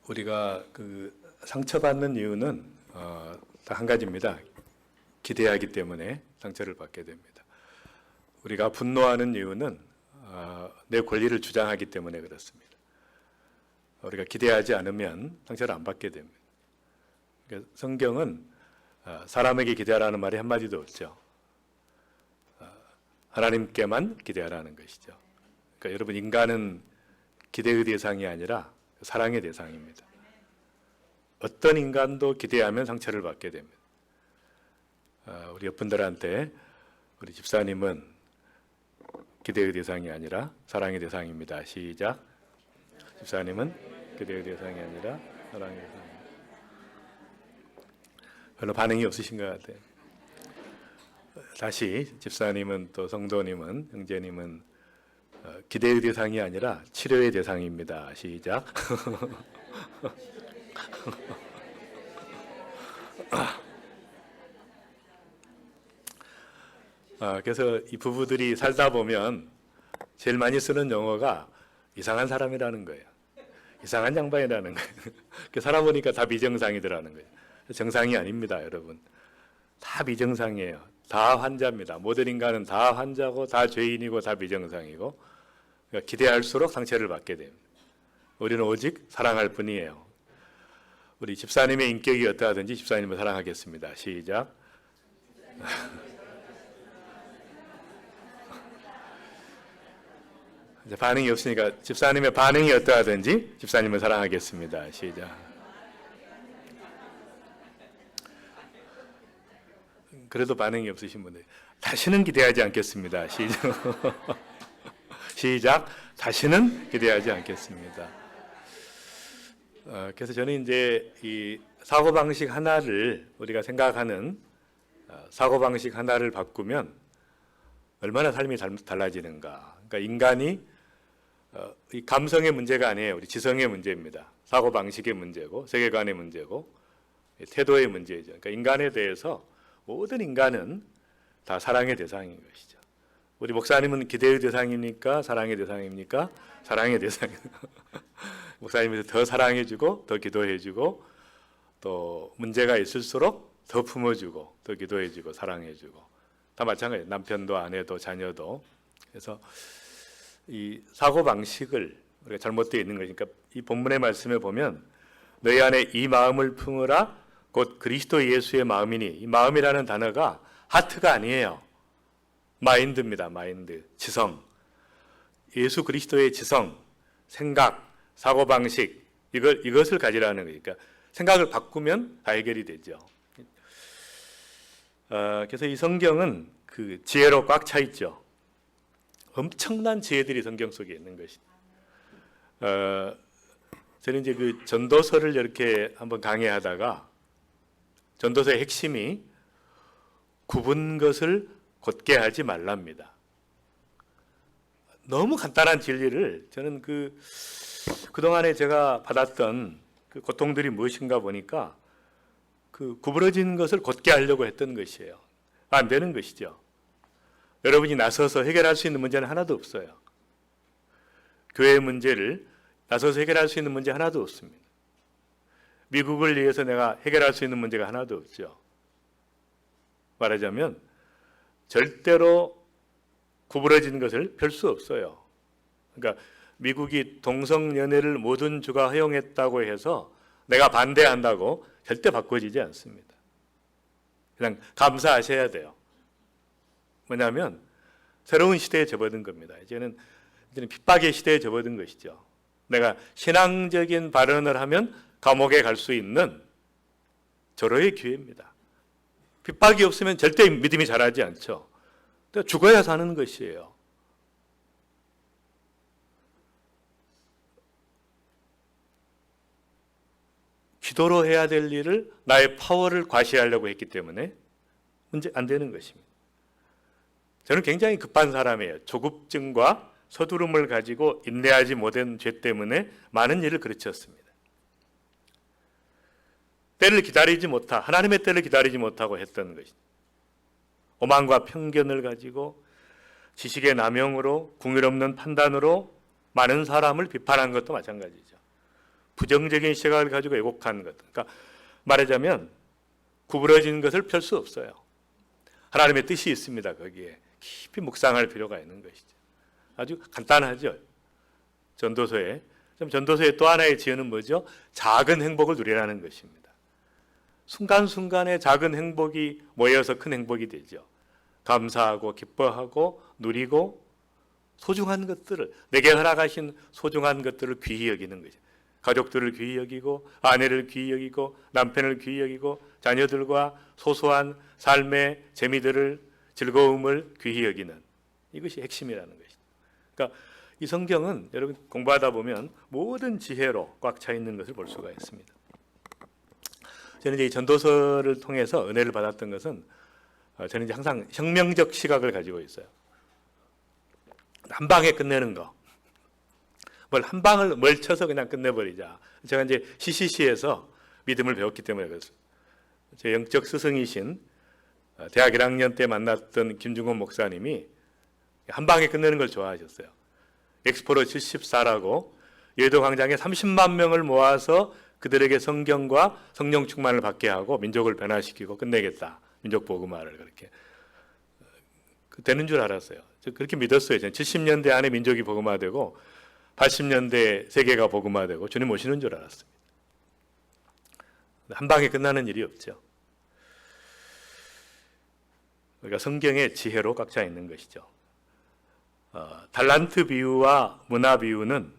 우리가 상처받는 이유는 딱 한 가지입니다. 기대하기 때문에 상처를 받게 됩니다. 우리가 분노하는 이유는 내 권리를 주장하기 때문에 그렇습니다. 우리가 기대하지 않으면 상처를 안 받게 됩니다. 그러니까 성경은 사람에게 기대하라는 말이 한마디도 없죠. 하나님께만 기대하라는 것이죠. 그러니까 여러분, 인간은 기대의 대상이 아니라 사랑의 대상입니다. 어떤 인간도 기대하면 상처를 받게 됩니다. 우리 옆분들한테 우리 집사님은 기대의 대상이 아니라 사랑의 대상입니다. 시작. 집사님은 기대의 대상이 아니라 사랑의 대상입니다. 별로 반응이 없으신 것 같아요. 다시, 집사님은 또 성도님은, 형제님은 기대의 대상이 아니라 치료의 대상입니다. 시작. 그래서 이 부부들이 살다 보면 제일 많이 쓰는 용어가 이상한 사람이라는 거예요. 이상한 양반이라는 거예요. 살아보니까 다 비정상이더라는 거예요. 정상이 아닙니다, 여러분. 다 비정상이에요. 다 환자입니다. 모든 인간은 다 환자고 다 죄인이고 다 비정상이고, 그러니까 기대할수록 상처를 받게 됩니다. 우리는 오직 사랑할 뿐이에요. 우리 집사님의 인격이 어떠하든지 집사님을 사랑하겠습니다. 시작. 이제 반응이 없으니까 집사님의 반응이 어떠하든지 집사님을 사랑하겠습니다. 시작. 그래도 반응이 없으신 분들, 다시는 기대하지 않겠습니다. 시작. 시작. 다시는 기대하지 않겠습니다. 그래서 저는 이제 이 사고방식 하나를, 우리가 생각하는 사고방식 하나를 바꾸면 얼마나 삶이 달라지는가. 그러니까 인간이 이 감성의 문제가 아니에요. 우리 지성의 문제입니다. 사고방식의 문제고, 세계관의 문제고, 태도의 문제죠. 그러니까 인간에 대해서 모든 인간은 다 사랑의 대상인 것이죠. 우리 목사님은 기대의 대상입니까? 사랑의 대상입니까? 사랑의 대상입니다. 목사님이 더 사랑해주고, 더 기도해주고, 또 문제가 있을수록 더 품어주고, 더 기도해주고, 사랑해주고, 다 마찬가지예요. 남편도 아내도 자녀도. 그래서 이 사고 방식을 우리가 잘못되어 있는 거니까, 이 본문의 말씀에 보면 너희 안에 이 마음을 품으라 곧 그리스도 예수의 마음이니, 이 마음이라는 단어가 하트가 아니에요. 마인드입니다. 마인드, 지성. 예수 그리스도의 지성, 생각, 사고방식, 이것을 가지라는 거니까 생각을 바꾸면 다 해결이 되죠. 그래서 이 성경은 그 지혜로 꽉 차 있죠. 엄청난 지혜들이 성경 속에 있는 것입니다. 저는 이제 그 전도서를 이렇게 한번 강의하다가 전도서의 핵심이 굽은 것을 곧게 하지 말랍니다. 너무 간단한 진리를 저는 그동안에 제가 받았던 그 고통들이 무엇인가 보니까 그 구부러진 것을 곧게 하려고 했던 것이에요. 안 되는 것이죠. 여러분이 나서서 해결할 수 있는 문제는 하나도 없어요. 교회의 문제를 나서서 해결할 수 있는 문제 하나도 없습니다. 미국을 위해서 내가 해결할 수 있는 문제가 하나도 없죠. 말하자면 절대로 구부러진 것을 펼 수 없어요. 그러니까 미국이 동성연애를 모든 주가 허용했다고 해서 내가 반대한다고 절대 바꿔지지 않습니다. 그냥 감사하셔야 돼요. 뭐냐면 새로운 시대에 접어든 겁니다. 이제는 핍박의 시대에 접어든 것이죠. 내가 신앙적인 발언을 하면 감옥에 갈 수 있는 절호의 기회입니다. 핍박이 없으면 절대 믿음이 자라지 않죠. 죽어야 사는 것이에요. 기도로 해야 될 일을 나의 파워를 과시하려고 했기 때문에 문제 안 되는 것입니다. 저는 굉장히 급한 사람이에요. 조급증과 서두름을 가지고 인내하지 못한 죄 때문에 많은 일을 그르쳤습니다. 하나님의 때를 기다리지 못하고 했던 것입니다. 오만과 편견을 가지고 지식의 남용으로, 궁율 없는 판단으로 많은 사람을 비판한 것도 마찬가지죠. 부정적인 시각을 가지고 왜곡한 것. 그러니까 말하자면 구부러진 것을 펼 수 없어요. 하나님의 뜻이 있습니다. 거기에 깊이 묵상할 필요가 있는 것이죠. 아주 간단하죠. 전도서에. 전도서의 또 하나의 지혜는 뭐죠? 작은 행복을 누리라는 것입니다. 순간순간의 작은 행복이 모여서 큰 행복이 되죠. 감사하고 기뻐하고 누리고 소중한 것들을, 내게 허락하신 소중한 것들을 귀히 여기는 거죠. 가족들을 귀히 여기고 아내를 귀히 여기고 남편을 귀히 여기고 자녀들과 소소한 삶의 재미들을, 즐거움을 귀히 여기는, 이것이 핵심이라는 것이죠. 그러니까 이 성경은 여러분 공부하다 보면 모든 지혜로 꽉 차 있는 것을 볼 수가 있습니다. 저는 이제 이 전도서를 통해서 은혜를 받았던 것은, 저는 이제 항상 혁명적 시각을 가지고 있어요. 한 방에 끝내는 거. 뭘 한 방을 멀쳐서 그냥 끝내버리자. 제가 이제 CCC에서 믿음을 배웠기 때문에 그랬어요. 제 영적 스승이신 대학 1학년 때 만났던 김중건 목사님이 한 방에 끝내는 걸 좋아하셨어요. 엑스포로 74라고 여의도 광장에 30만 명을 모아서 그들에게 성경과 성령 충만을 받게 하고 민족을 변화시키고 끝내겠다. 민족 복음화를 그렇게. 되는 줄 알았어요. 저 그렇게 믿었어요. 저는 70년대 안에 민족이 복음화되고 80년대 세계가 복음화되고 주님 오시는 줄 알았습니다. 한 방에 끝나는 일이 없죠. 그러니까 성경의 지혜로 꽉 차 있는 것이죠. 달란트 비유와 문화 비유는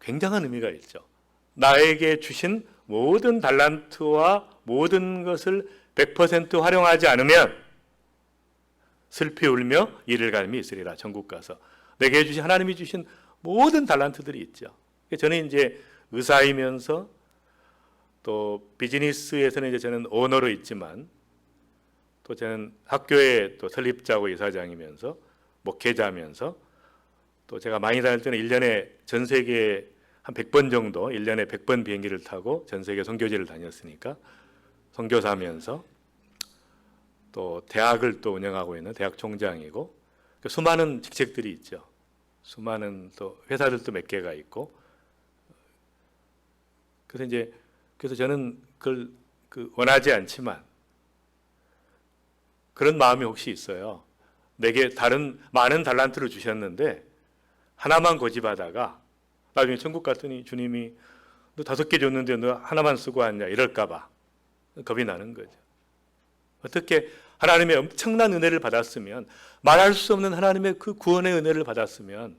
굉장한 의미가 있죠. 나에게 주신 모든 달란트와 모든 것을 100% 활용하지 않으면 슬피 울며 이를 갈미 있으리라. 천국 가서 내게 주신, 하나님이 주신 모든 달란트들이 있죠. 저는 이제 의사이면서 또 비즈니스에서는 이제 저는 오너로 있지만 또 저는 학교의 또 설립자고 이사장이면서 목회자면서 또 제가 많이 다닐 때는 1년에 전 세계에 한 100번 정도 1년에 100번 비행기를 타고 전 세계 선교지를 다녔으니까 선교사면서 또 대학을 또 운영하고 있는 대학 총장이고 수많은 직책들이 있죠. 수많은 또 회사들도 몇 개가 있고 그래서 저는 그걸 원하지 않지만 그런 마음이 혹시 있어요. 내게 다른 많은 달란트를 주셨는데 하나만 고집하다가 나중에 천국 갔더니 주님이 너 5개 줬는데 너 하나만 쓰고 왔냐 이럴까 봐 겁이 나는 거죠. 어떻게 하나님의 엄청난 은혜를 받았으면, 말할 수 없는 하나님의 그 구원의 은혜를 받았으면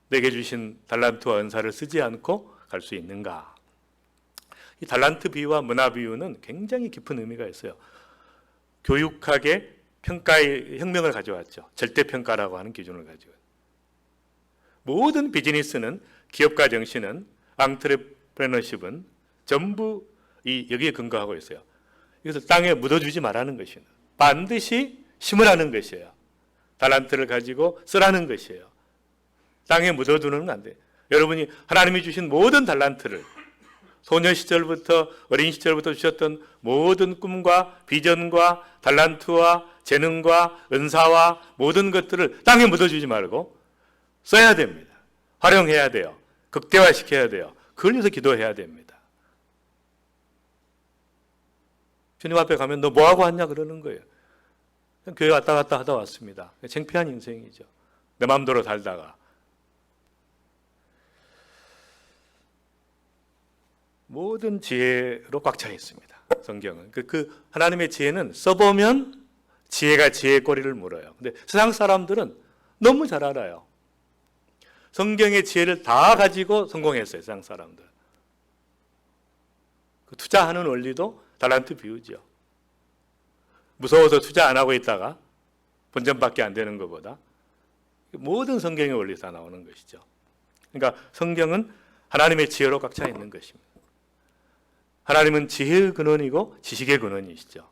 내게 주신 달란트와 은사를 쓰지 않고 갈 수 있는가? 이 달란트 비유와 문화 비유는 굉장히 깊은 의미가 있어요. 교육학의 평가의 혁명을 가져왔죠. 절대평가라고 하는 기준을 가지고. 모든 비즈니스는, 기업가 정신은, 앙트레프레너십은 전부 여기에 근거하고 있어요. 이것을 땅에 묻어주지 말라는 것이에요. 반드시 심으라는 것이에요. 달란트를 가지고 쓰라는 것이에요. 땅에 묻어두는 건 안 돼요. 여러분이 하나님이 주신 모든 달란트를, 소년 시절부터 어린 시절부터 주셨던 모든 꿈과 비전과 달란트와 재능과 은사와 모든 것들을 땅에 묻어주지 말고 써야 됩니다. 활용해야 돼요. 극대화시켜야 돼요. 그걸 위해서 기도해야 됩니다. 주님 앞에 가면 너 뭐하고 왔냐 그러는 거예요. 교회 왔다 갔다 하다 왔습니다. 창피한 인생이죠. 내 마음대로 살다가. 모든 지혜로 꽉 차 있습니다. 성경은. 그 하나님의 지혜는 써보면 지혜가 지혜의 꼬리를 물어요. 근데 세상 사람들은 너무 잘 알아요. 성경의 지혜를 다 가지고 성공했어요. 세상 사람들. 그 투자하는 원리도 달란트 비유죠. 무서워서 투자 안 하고 있다가 본전밖에 안 되는 것보다 모든 성경의 원리 다 나오는 것이죠. 그러니까 성경은 하나님의 지혜로 꽉 차 있는 것입니다. 하나님은 지혜의 근원이고 지식의 근원이시죠.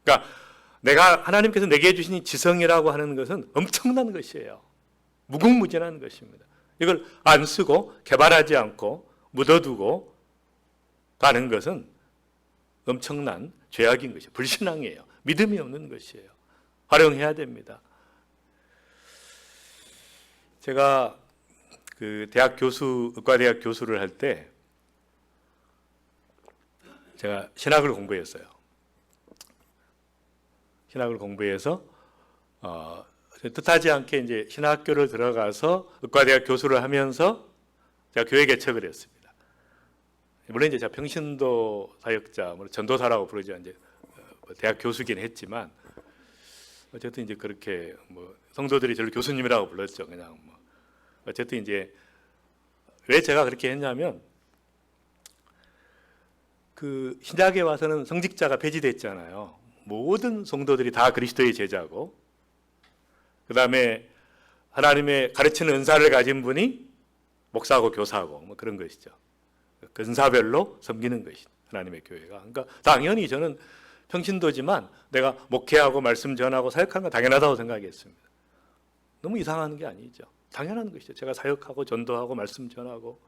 그러니까 하나님께서 내게 주신 이 지성이라고 하는 것은 엄청난 것이에요. 무궁무진한 것입니다. 이걸 안 쓰고 개발하지 않고 묻어두고 가는 것은 엄청난 죄악인 것이에요. 불신앙이에요. 믿음이 없는 것이에요. 활용해야 됩니다. 제가 그 의과대학 교수를 할 때 제가 신학을 공부했어요. 신학을 공부해서 뜻하지 않게 이제 신학교를 들어가서 의과대학 교수를 하면서 제가 교회 개척을 했습니다. 물론 이제 제가 평신도 사역자, 전도사라고 부르죠. 이제 대학 교수긴 했지만 어쨌든 이제 그렇게 성도들이 저를 교수님이라고 불렀죠. 그냥 어쨌든 이제 왜 제가 그렇게 했냐면 그 신약에 와서는 성직자가 폐지됐잖아요. 모든 성도들이 다 그리스도의 제자고, 그 다음에 하나님의 가르치는 은사를 가진 분이 목사고 교사고 그런 것이죠. 근사별로 섬기는 것이 하나님의 교회가. 그러니까 당연히 저는 평신도지만 내가 목회하고 말씀 전하고 사역하는 건 당연하다고 생각했습니다. 너무 이상한 게 아니죠. 당연한 것이죠. 제가 사역하고 전도하고 말씀 전하고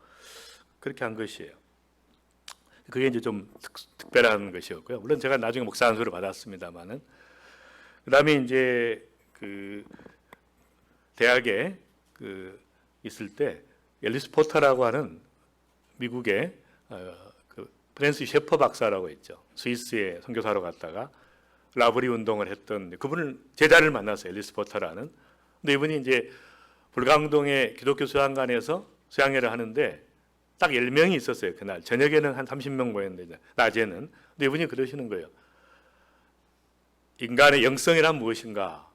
그렇게 한 것이에요. 그게 이제 좀 특별한 것이었고요. 물론 제가 나중에 목사 안수를 받았습니다만은, 그다음에 이제 그 대학에 있을 때 앨리스 포터라고 하는 미국의 그 프랜스 셰퍼 박사라고 있죠. 스위스에 선교사로 갔다가 라브리 운동을 했던 그분을 제자를 만났어요. 앨리스 포터라는. 근데 이분이 이제 불광동의 기독교 수양관에서 수양회를 하는데 딱 10명이 있었어요. 그날 저녁에는 한 30명 모였는데 낮에는. 근데 이분이 그러시는 거예요. 인간의 영성이란 무엇인가?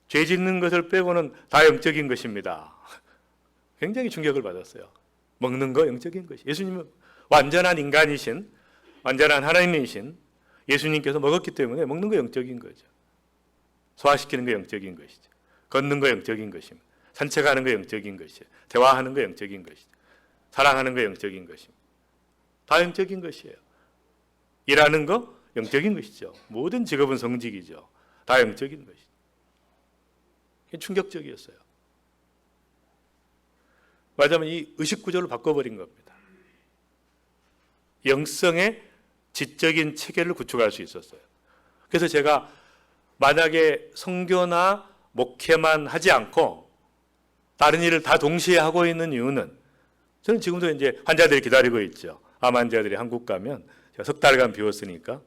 죄 짓는 것을 빼고는 다 영적인 것입니다. 굉장히 충격을 받았어요. 먹는 거 영적인 것이. 예수님은 완전한 인간이신, 완전한 하나님이신 예수님께서 먹었기 때문에 먹는 거 영적인 거죠. 소화시키는 거 영적인 것이죠. 걷는 거 영적인 것입니다. 산책하는 거 영적인 것이에요. 대화하는 거 영적인 것이죠. 사랑하는 거 영적인 것입니다. 다 영적인 것이에요. 일하는 거 영적인 것이죠. 모든 직업은 성직이죠. 다 영적인 것이죠. 이게 충격적이었어요. 말하자면 이 의식 구조를 바꿔버린 겁니다. 영성의 지적인 체계를 구축할 수 있었어요. 그래서 제가 만약에 선교나 목회만 하지 않고 다른 일을 다 동시에 하고 있는 이유는, 저는 지금도 이제 환자들이 기다리고 있죠. 암 환자들이 한국 가면 제가 석 달간 비웠으니까.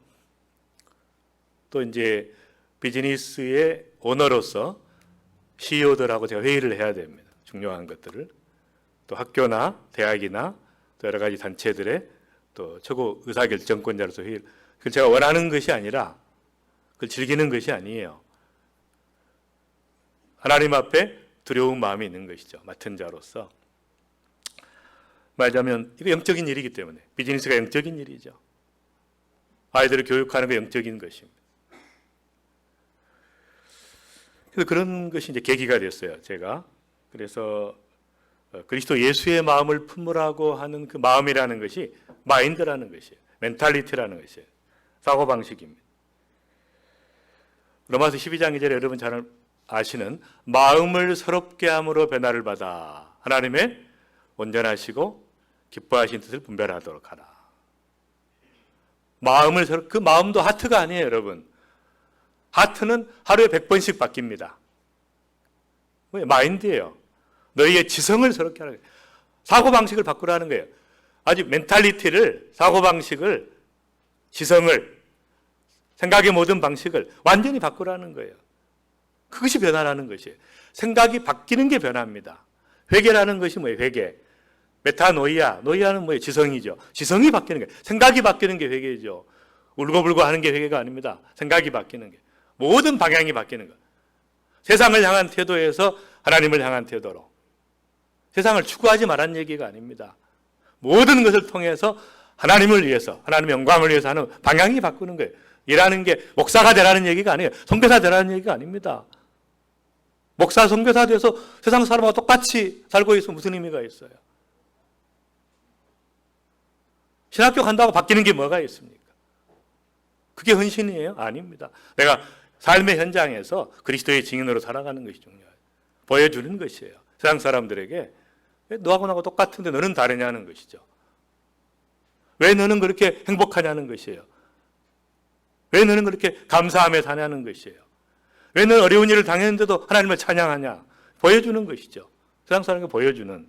또 이제 비즈니스의 오너로서 CEO들하고 제가 회의를 해야 됩니다. 중요한 것들을. 또 학교나 대학이나 또 여러 가지 단체들의 또 최고 의사결정권자로서 회의를. 그걸 제가 원하는 것이 아니라 그걸 즐기는 것이 아니에요. 하나님 앞에 두려운 마음이 있는 것이죠. 맡은 자로서. 말하자면 이거 영적인 일이기 때문에, 비즈니스가 영적인 일이죠. 아이들을 교육하는 게 영적인 것입니다. 그래서 그런 것이 이제 계기가 됐어요. 제가. 그래서 그리스도 예수의 마음을 품으라고 하는 그 마음이라는 것이 마인드라는 것이에요. 멘탈리티라는 것이에요. 사고방식입니다. 로마서 12장 2절에 여러분 잘 아시는 마음을 새롭게 함으로 변화를 받아 하나님의 온전하시고 기뻐하신 뜻을 분별하도록 하라. 마음을 그 마음도 하트가 아니에요, 여러분. 하트는 하루에 100번씩 바뀝니다. 마인드예요. 너희의 지성을 새롭게 하는 거예요. 사고방식을 바꾸라는 거예요. 아주 멘탈리티를, 사고방식을, 지성을, 생각의 모든 방식을 완전히 바꾸라는 거예요. 그것이 변화라는 것이에요. 생각이 바뀌는 게 변화입니다. 회개라는 것이 뭐예요? 회개. 메타노이아. 노이아는 뭐예요? 지성이죠. 지성이 바뀌는 거예요. 생각이 바뀌는 게 회개죠. 울고불고 하는 게 회개가 아닙니다. 생각이 바뀌는 게. 모든 방향이 바뀌는 거예요. 세상을 향한 태도에서 하나님을 향한 태도로. 세상을 추구하지 말란 얘기가 아닙니다. 모든 것을 통해서 하나님을 위해서, 하나님의 영광을 위해서 하는 방향이 바꾸는 거예요. 일하는 게 목사가 되라는 얘기가 아니에요. 선교사 되라는 얘기가 아닙니다. 목사, 선교사 돼서 세상 사람하고 똑같이 살고 있으면 무슨 의미가 있어요? 신학교 간다고 바뀌는 게 뭐가 있습니까? 그게 헌신이에요? 아닙니다. 내가 삶의 현장에서 그리스도의 증인으로 살아가는 것이 중요해요. 보여주는 것이에요. 세상 사람들에게 왜 너하고 나하고 똑같은데 너는 다르냐는 것이죠. 왜 너는 그렇게 행복하냐는 것이에요. 왜 너는 그렇게 감사하며 사냐는 것이에요. 왜 너는 어려운 일을 당했는데도 하나님을 찬양하냐. 보여주는 것이죠. 세상 사람에게 보여주는.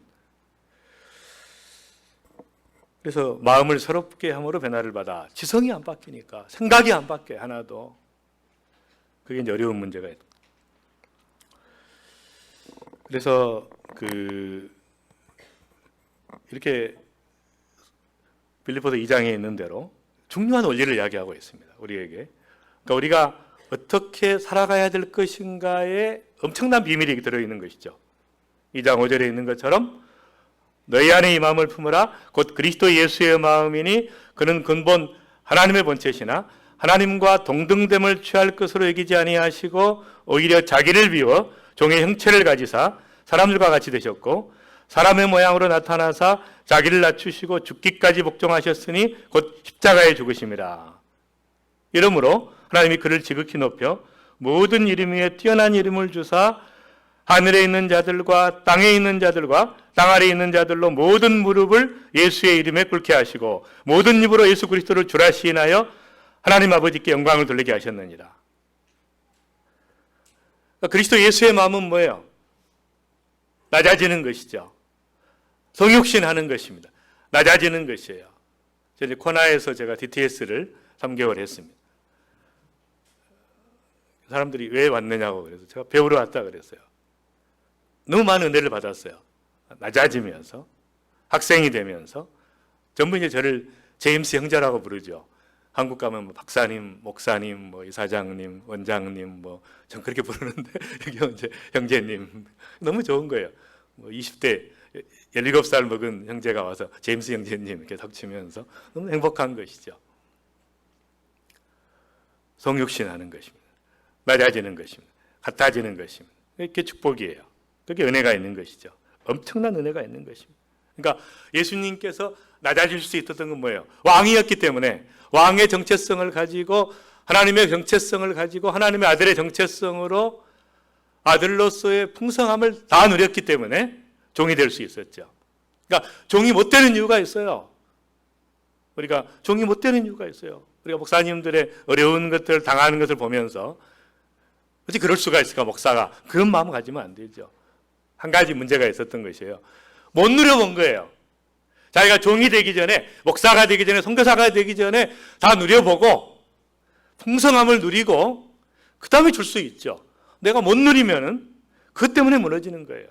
그래서 마음을 새롭게 함으로 변화를 받아. 지성이 안 바뀌니까, 생각이 안 바뀌어요, 하나도. 그게 이제 어려운 문제가 있다. 그래서 이렇게 빌립보서 2장에 있는 대로 중요한 원리를 이야기하고 있습니다, 우리에게. 그러니까 우리가 어떻게 살아가야 될 것인가에 엄청난 비밀이 들어있는 것이죠. 2장 5절에 있는 것처럼 너희 안에 이 마음을 품으라 곧 그리스도 예수의 마음이니 그는 근본 하나님의 본체시나 하나님과 동등됨을 취할 것으로 여기지 아니하시고 오히려 자기를 비워 종의 형체를 가지사 사람들과 같이 되셨고 사람의 모양으로 나타나사 자기를 낮추시고 죽기까지 복종하셨으니 곧 십자가에 죽으심이라. 이러므로 하나님이 그를 지극히 높여 모든 이름 위에 뛰어난 이름을 주사 하늘에 있는 자들과 땅에 있는 자들과 땅 아래에 있는 자들로 모든 무릎을 예수의 이름에 꿇게 하시고 모든 입으로 예수 그리스도를 주라 시인하여 하나님 아버지께 영광을 돌리게 하셨느니라. 그리스도 예수의 마음은 뭐예요? 낮아지는 것이죠. 성육신하는 것입니다. 낮아지는 것이에요. 이제 코나에서 제가 DTS를 3개월 했습니다. 사람들이 왜 왔느냐고 그래서 제가 배우러 왔다 그랬어요. 너무 많은 은혜를 받았어요. 낮아지면서, 학생이 되면서 전부 이제 저를 제임스 형제라고 부르죠. 한국 가면 뭐 박사님, 목사님, 뭐 이사장님, 원장님, 전 그렇게 부르는데 여기 이제 형제님. 너무 좋은 거예요. 20대 17살 먹은 형제가 와서 제임스 형제님 이렇게 덕치면서 너무 행복한 것이죠. 성육신하는 것입니다. 낮아지는 것입니다. 같아지는 것입니다. 이게 축복이에요. 그게 은혜가 있는 것이죠. 엄청난 은혜가 있는 것입니다. 그러니까 예수님께서 낮아질 수 있었던 건 뭐예요? 왕이었기 때문에 왕의 정체성을 가지고 하나님의 정체성을 가지고 하나님의 아들의 정체성으로 아들로서의 풍성함을 다 누렸기 때문에 종이 될 수 있었죠. 그러니까 종이 못 되는 이유가 있어요. 우리가 종이 못 되는 이유가 있어요. 우리가 목사님들의 어려운 것들 당하는 것을 보면서 어찌 그럴 수가 있을까? 목사가 그런 마음 가지면 안 되죠. 한 가지 문제가 있었던 것이에요. 못 누려본 거예요. 자기가 종이 되기 전에, 목사가 되기 전에, 선교사가 되기 전에 다 누려보고 풍성함을 누리고 그 다음에 줄 수 있죠. 내가 못 누리면은 그것 때문에 무너지는 거예요.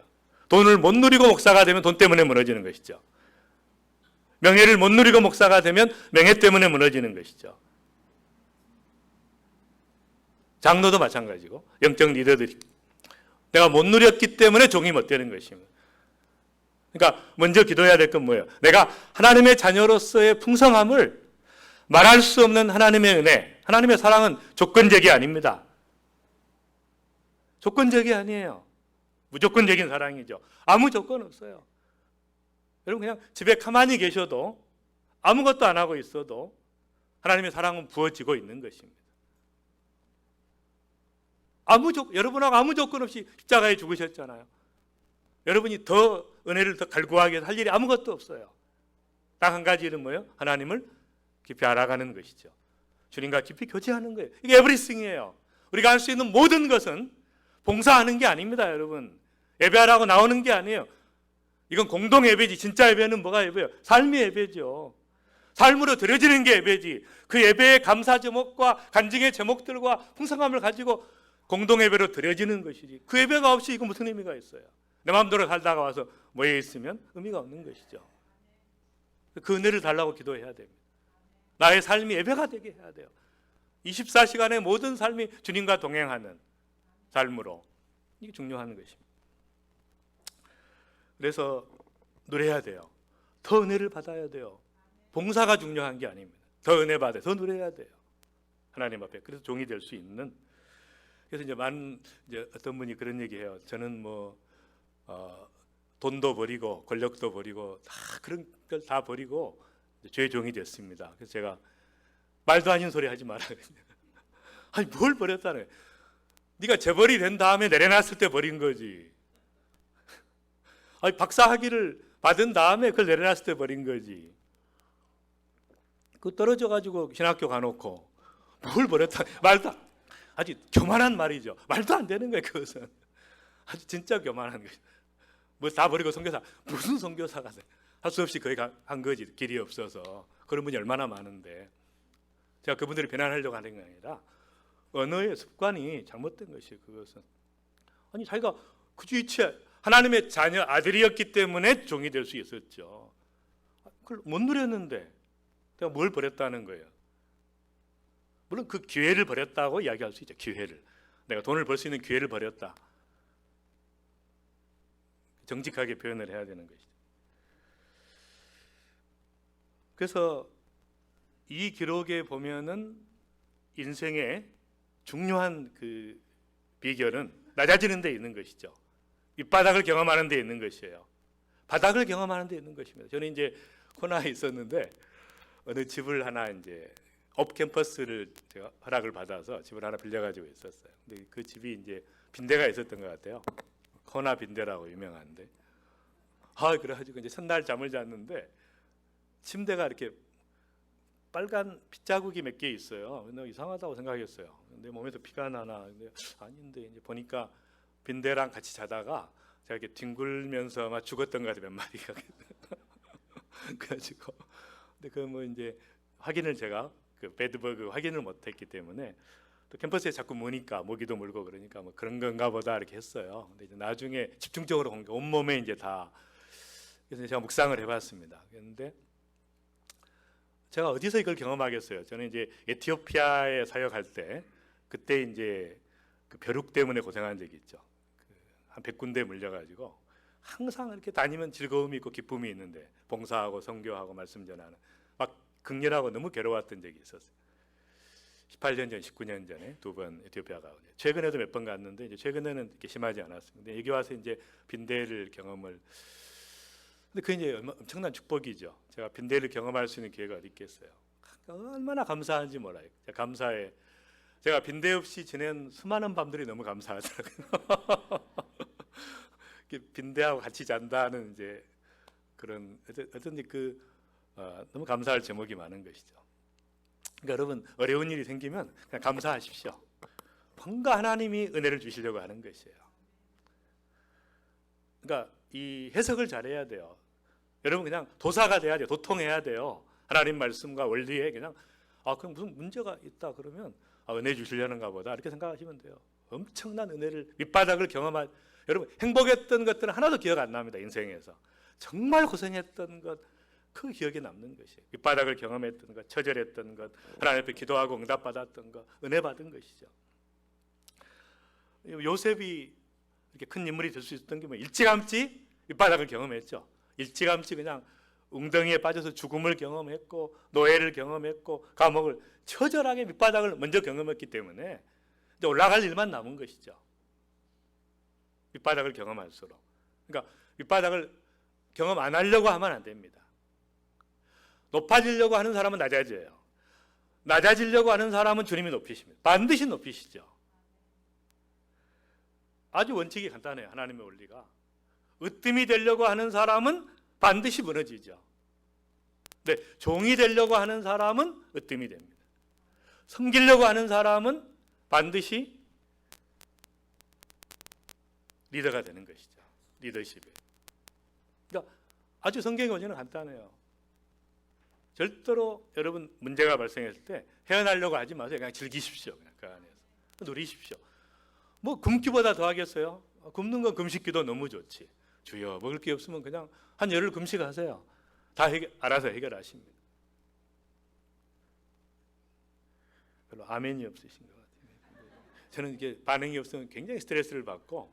돈을 못 누리고 목사가 되면 돈 때문에 무너지는 것이죠. 명예를 못 누리고 목사가 되면 명예 때문에 무너지는 것이죠. 장로도 마찬가지고 영적 리더들이 내가 못 누렸기 때문에 종이 못 되는 것입니다. 그러니까 먼저 기도해야 될 건 뭐예요? 내가 하나님의 자녀로서의 풍성함을 말할 수 없는 하나님의 은혜, 하나님의 사랑은 조건적이 아닙니다. 조건적이 아니에요. 무조건적인 사랑이죠. 아무 조건 없어요. 여러분 그냥 집에 가만히 계셔도 아무것도 안 하고 있어도 하나님의 사랑은 부어지고 있는 것입니다. 여러분하고 아무 조건 없이 십자가에 죽으셨잖아요. 여러분이 더 은혜를 더 갈구하게 할 일이 아무것도 없어요. 딱 한 가지 일은 뭐예요? 하나님을 깊이 알아가는 것이죠. 주님과 깊이 교제하는 거예요. 이게 에브리싱이에요. 우리가 할 수 있는 모든 것은 봉사하는 게 아닙니다, 여러분. 예배하라고 나오는 게 아니에요. 이건 공동 예배지. 진짜 예배는 뭐가 예배예요? 삶의 예배죠. 삶으로 드려지는 게 예배지. 그 예배의 감사 제목과 간증의 제목들과 풍성함을 가지고 공동 예배로 드려지는 것이지. 그 예배가 없이 이거 무슨 의미가 있어요? 내 마음대로 살다가 와서 모여 있으면 의미가 없는 것이죠. 그 은혜를 달라고 기도해야 됩니다. 나의 삶이 예배가 되게 해야 돼요. 24시간의 모든 삶이 주님과 동행하는 삶으로. 이게 중요한 것입니다. 그래서 누려야 돼요. 더 은혜를 받아야 돼요. 봉사가 중요한 게 아닙니다. 더 은혜 받아야 더 누려야 돼요. 하나님 앞에. 그래서 종이 될 수 있는. 그래서 이제 어떤 분이 그런 얘기해요. 저는 돈도 버리고 권력도 버리고 다 그런 걸 다 버리고 죄의 종이 됐습니다. 그래서 제가 말도 아닌 소리 하지 마라. 아니 뭘 버렸다는 거예요. 네가 재벌이 된 다음에 내려놨을 때 버린 거지. 아니 박사 학위를 받은 다음에 그걸 내려놨을 때 버린 거지. 그 떨어져 가지고 신학교 가놓고 뭘 버렸다. 말도 아주 교만한 말이죠. 말도 안 되는 거예요. 그것은 아주 진짜 교만한 거예요. 뭐 다 버리고 선교사, 무슨 선교사가 돼? 할 수 없이 거기 한 거지. 길이 없어서. 그런 분이 얼마나 많은데. 제가 그분들을 비난하려고 하는 게 아니라 언어의 습관이 잘못된 것이에요. 그것은 아니 자기가 그 위치에 하나님의 자녀 아들이었기 때문에 종이 될 수 있었죠. 그걸 못 누렸는데 내가 뭘 버렸다는 거예요. 물론 그 기회를 버렸다고 이야기할 수 있죠. 기회를. 내가 돈을 벌 수 있는 기회를 버렸다. 정직하게 표현을 해야 되는 것이죠. 그래서 이 기록에 보면은 인생의 중요한 그 비결은 낮아지는 데 있는 것이죠. 밑바닥을 경험하는 데 있는 것이에요. 바닥을 경험하는 데 있는 것입니다. 저는 이제 코나에 있었는데 어느 집을 하나 이제 업 캠퍼스를 제가 허락을 받아서 집을 하나 빌려가지고 있었어요. 근데 그 집이 이제 빈대가 있었던 것 같아요. 코나 빈대라고 유명한데. 그래가지고 이제 첫날 잠을 잤는데 침대가 이렇게 빨간 핏자국이 몇 개 있어요. 근데 이상하다고 생각했어요. 내 몸에서 피가 나나? 근데 아닌데 이제 보니까 빈대랑 같이 자다가 제가 이렇게 뒹굴면서 막 죽었던 것 같아요. 몇 마리가. 그래가지고 근데 그 뭐 이제 확인을 제가 그 배드버그 확인을 못했기 때문에 또 캠퍼스에 자꾸 무니까 모기도 물고 그러니까 뭐 그런 건가 보다 이렇게 했어요. 근데 이제 나중에 집중적으로 본 게 온몸에 이제 다. 그래서 제가 묵상을 해봤습니다. 그런데 제가 어디서 이걸 경험하겠어요? 저는 이제 에티오피아에 사역할 때 그때 이제 그 벼룩 때문에 고생한 적이 있죠. 한 100군데 물려가지고 항상 이렇게 다니면 즐거움이 있고 기쁨이 있는데 봉사하고 선교하고 말씀 전하는 막 극렬하고 너무 괴로웠던 적이 있었어요. 18년 전, 19년 전에 2번 에티오피아 가고 최근에도 몇 번 갔는데 이제 최근에는 이렇게 심하지 않았습니다. 여기 와서 이제 빈대를 경험을. 근데 그 이제 엄청난 축복이죠. 제가 빈대를 경험할 수 있는 기회가 어디 있겠어요. 얼마나 감사한지 몰라요. 감사해. 제가 빈대 없이 지낸 수많은 밤들이 너무 감사하더라고요. 빈대하고 같이 잔다는 이제 그런 어쩐지 너무 감사할 제목이 많은 것이죠. 그러니까 여러분 어려운 일이 생기면 그냥 감사하십시오. 뭔가 하나님이 은혜를 주시려고 하는 것이에요. 그러니까 이 해석을 잘해야 돼요. 여러분 그냥 도사가 돼야 돼요. 도통해야 돼요. 하나님 말씀과 원리에 그냥 그럼 무슨 문제가 있다 그러면 은혜 주시려는가 보다 이렇게 생각하시면 돼요. 엄청난 은혜를 밑바닥을 경험한 여러분 행복했던 것들은 하나도 기억 안 납니다. 인생에서 정말 고생했던 것 그 기억에 남는 것이에요. 밑바닥을 경험했던 것, 처절했던 것, 하나님 앞에 기도하고 응답받았던 것, 은혜 받은 것이죠. 요셉이 이렇게 큰 인물이 될 수 있었던 게 뭐 일찌감치 밑바닥을 경험했죠. 일찌감치 그냥 웅덩이에 빠져서 죽음을 경험했고 노예를 경험했고 감옥을 처절하게 밑바닥을 먼저 경험했기 때문에 이제 올라갈 일만 남은 것이죠. 밑바닥을 경험할수록. 그러니까 밑바닥을 경험 안 하려고 하면 안 됩니다. 높아지려고 하는 사람은 낮아져요. 낮아지려고 하는 사람은 주님이 높이십니다. 반드시 높이시죠. 아주 원칙이 간단해요. 하나님의 원리가. 으뜸이 되려고 하는 사람은 반드시 무너지죠. 네, 종이 되려고 하는 사람은 으뜸이 됩니다. 섬기려고 하는 사람은 반드시 리더가 되는 것이죠. 리더십에. 그러니까 아주 성경의 원리는 간단해요. 절대로 여러분 문제가 발생했을 때 헤어나려고 하지 마세요. 그냥 즐기십시오. 그냥 그 안에서 누리십시오. 뭐 굶기보다 더 하겠어요? 굶는 건 금식기도 너무 좋지. 주여 먹을 게 없으면 그냥 한 열흘 금식하세요. 다 알아서 해결하십니다. 별로 아멘이 없으신 것 같아요. 저는 이게 반응이 없으면 굉장히 스트레스를 받고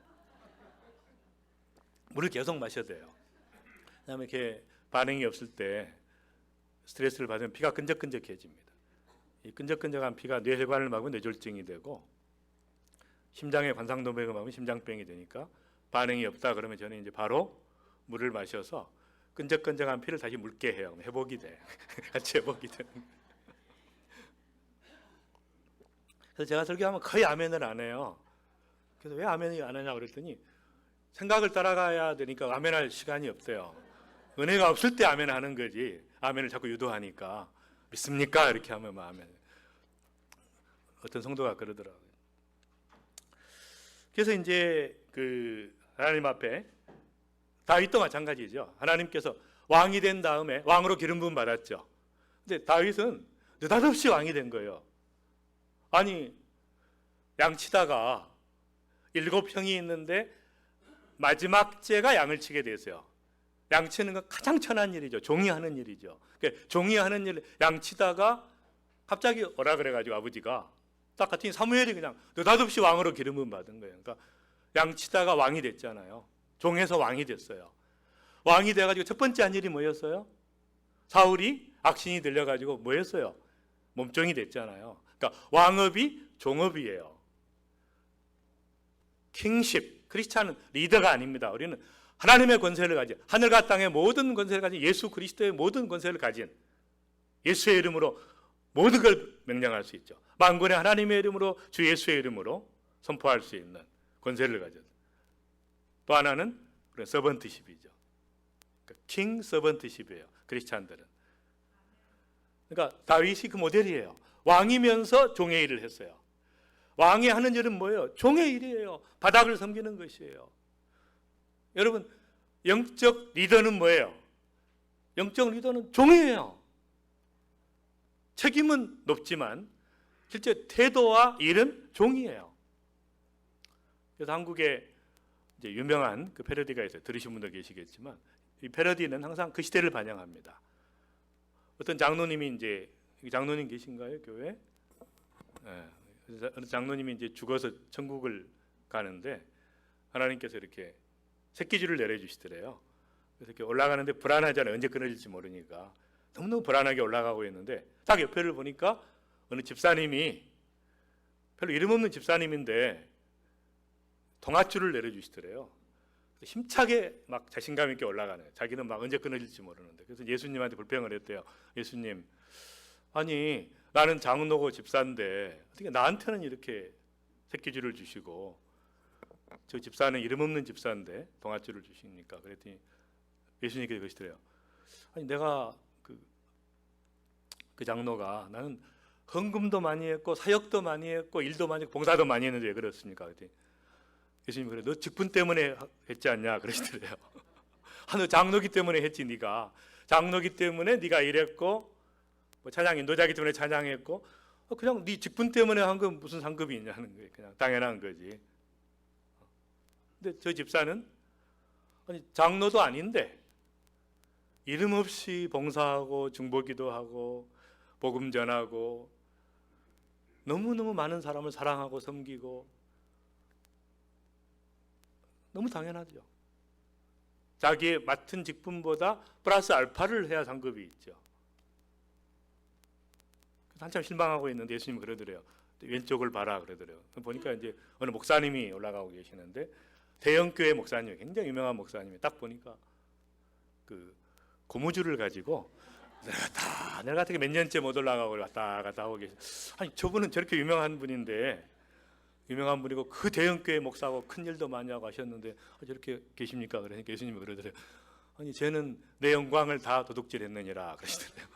물을 계속 마셔야 돼요. 그다음에 이렇게 반응이 없을 때 스트레스를 받으면 피가 끈적끈적해집니다. 이 끈적끈적한 피가 뇌혈관을 막으면 뇌졸중이 되고 심장에 관상동맥을 막으면 심장병이 되니까 반응이 없다 그러면 저는 이제 바로 물을 마셔서 끈적끈적한 피를 다시 묽게 해요. 회복이 돼. 같이 회복이 되는 거예요. 그래서 제가 설교하면 거의 아멘을 안 해요. 그래서 왜 아멘을 안 하냐고 그랬더니 생각을 따라가야 되니까 아멘할 시간이 없대요. 은혜가 없을 때 아멘 하는 거지. 아멘을 자꾸 유도하니까 믿습니까? 이렇게 하면 뭐 아멘. 어떤 성도가 그러더라고요. 그래서 이제 그 하나님 앞에 다윗도 마찬가지죠. 하나님께서 왕이 된 다음에 왕으로 기름 부음 받았죠. 근데 다윗은 느닷없이 왕이 된 거예요. 아니, 양치다가 7형이 있는데 마지막 제가 양을 치게 됐어요. 양치는 건 가장 천한 일이죠. 종이 하는 일이죠. 그러니까 종이 하는 일, 양치다가 갑자기 오라 그래가지고 아버지가 딱 같은 사무엘이 그냥 느닷없이 왕으로 기름 부음 받은 거예요. 그러니까 양치다가 왕이 됐잖아요. 종에서 왕이 됐어요. 왕이 돼가지고 첫 번째 한 일이 뭐였어요? 사울이 악신이 들려가지고 뭐였어요? 몸종이 됐잖아요. 그러니까 왕업이 종업이에요. 킹십, 크리스찬은 리더가 아닙니다. 우리는 하나님의 권세를 가진, 하늘과 땅의 모든 권세를 가진 예수 그리스도의 모든 권세를 가진, 예수의 이름으로 모든 걸 명령할 수 있죠. 만군의 하나님의 이름으로, 주 예수의 이름으로 선포할 수 있는 권세를 가졌어요. 또 하나는 서번트십이죠. 그러니까 킹 서번트십이에요. 크리스찬들은. 그러니까 다윗이 그 모델이에요. 왕이면서 종의 일을 했어요. 왕이 하는 일은 뭐예요? 종의 일이에요. 바닥을 섬기는 것이에요. 여러분, 영적 리더는 뭐예요? 영적 리더는 종이에요. 책임은 높지만 실제 태도와 일은 종이에요. 그래서 한국에 이제 유명한 그 패러디가 있어요. 들으신 분도 계시겠지만 이 패러디는 항상 그 시대를 반영합니다. 어떤 장로님이 이제, 장로님 계신가요, 교회? 네. 어느 장로님이 이제 죽어서 천국을 가는데 하나님께서 이렇게 새끼줄을 내려주시더래요. 그래서 이렇게 올라가는데 불안하잖아요. 언제 끊어질지 모르니까 너무너무 불안하게 올라가고 있는데 딱 옆에를 보니까 어느 집사님이, 별로 이름 없는 집사님인데 동아줄을 내려주시더래요. 힘차게 막 자신감 있게 올라가는, 자기는 막 언제 끊어질지 모르는데. 그래서 예수님한테 불평을 했대요. 예수님, 아니 나는 장로고 집사인데 어떻게 나한테는 이렇게 새끼줄을 주시고 저 집사는 이름 없는 집사인데 동아줄을 주십니까? 그랬더니 예수님께서 그러시더래요. 아니 내가 그 장로가, 나는 헌금도 많이 했고 사역도 많이 했고 일도 많이 했고 봉사도 많이 했는데 왜 그렇습니까? 그랬더니 예수님이 그래, 너 직분 때문에 했지 않냐? 그러시더래요. 너 장로기 때문에 했지. 네가 장로기 때문에 네가 이랬고 뭐 찬양 인도자기 때문에 찬양했고 그냥 네 직분 때문에 한 건 무슨 상급이 있냐 하는 거예요. 그냥 당연한 거지. 근데 저 집사는 아니 장로도 아닌데 이름 없이 봉사하고 중보기도 하고 복음 전하고 너무너무 많은 사람을 사랑하고 섬기고 너무 당연하죠. 자기의 맡은 직분보다 플러스 알파를 해야 상급이 있죠. 한참 실망하고 있는데 예수님이 그러더래요. 왼쪽을 봐라 그러더래요. 보니까 이제 어느 목사님이 올라가고 계시는데 대형교회 목사님, 굉장히 유명한 목사님이 딱 보니까 그 고무줄을 가지고 내가 몇 년째 못 올라가고 왔다 갔다 하고 계시. 아니 저분은 저렇게 유명한 분인데, 유명한 분이고 그 대형교회 목사고 큰 일도 많이 하고 하셨는데 저렇게 계십니까? 그러니까 예수님이 그러더래요. 아니 쟤는 내 영광을 다 도둑질했느니라 그러시더래요.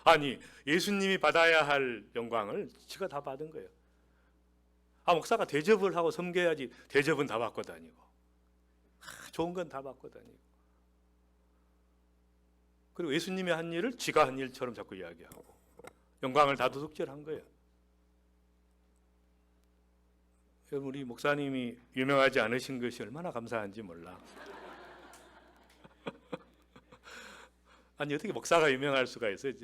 아니 예수님이 받아야 할 영광을 지가 다 받은 거예요. 목사가 대접을 하고 섬겨야지 대접은 다 받고 다니고 좋은 건 다 받고 다니고, 그리고 예수님이 한 일을 지가 한 일처럼 자꾸 이야기하고 영광을 다 도둑질한 거예요. 여러분, 우리 목사님이 유명하지 않으신 것이 얼마나 감사한지 몰라. 아니 어떻게 목사가 유명할 수가 있어요?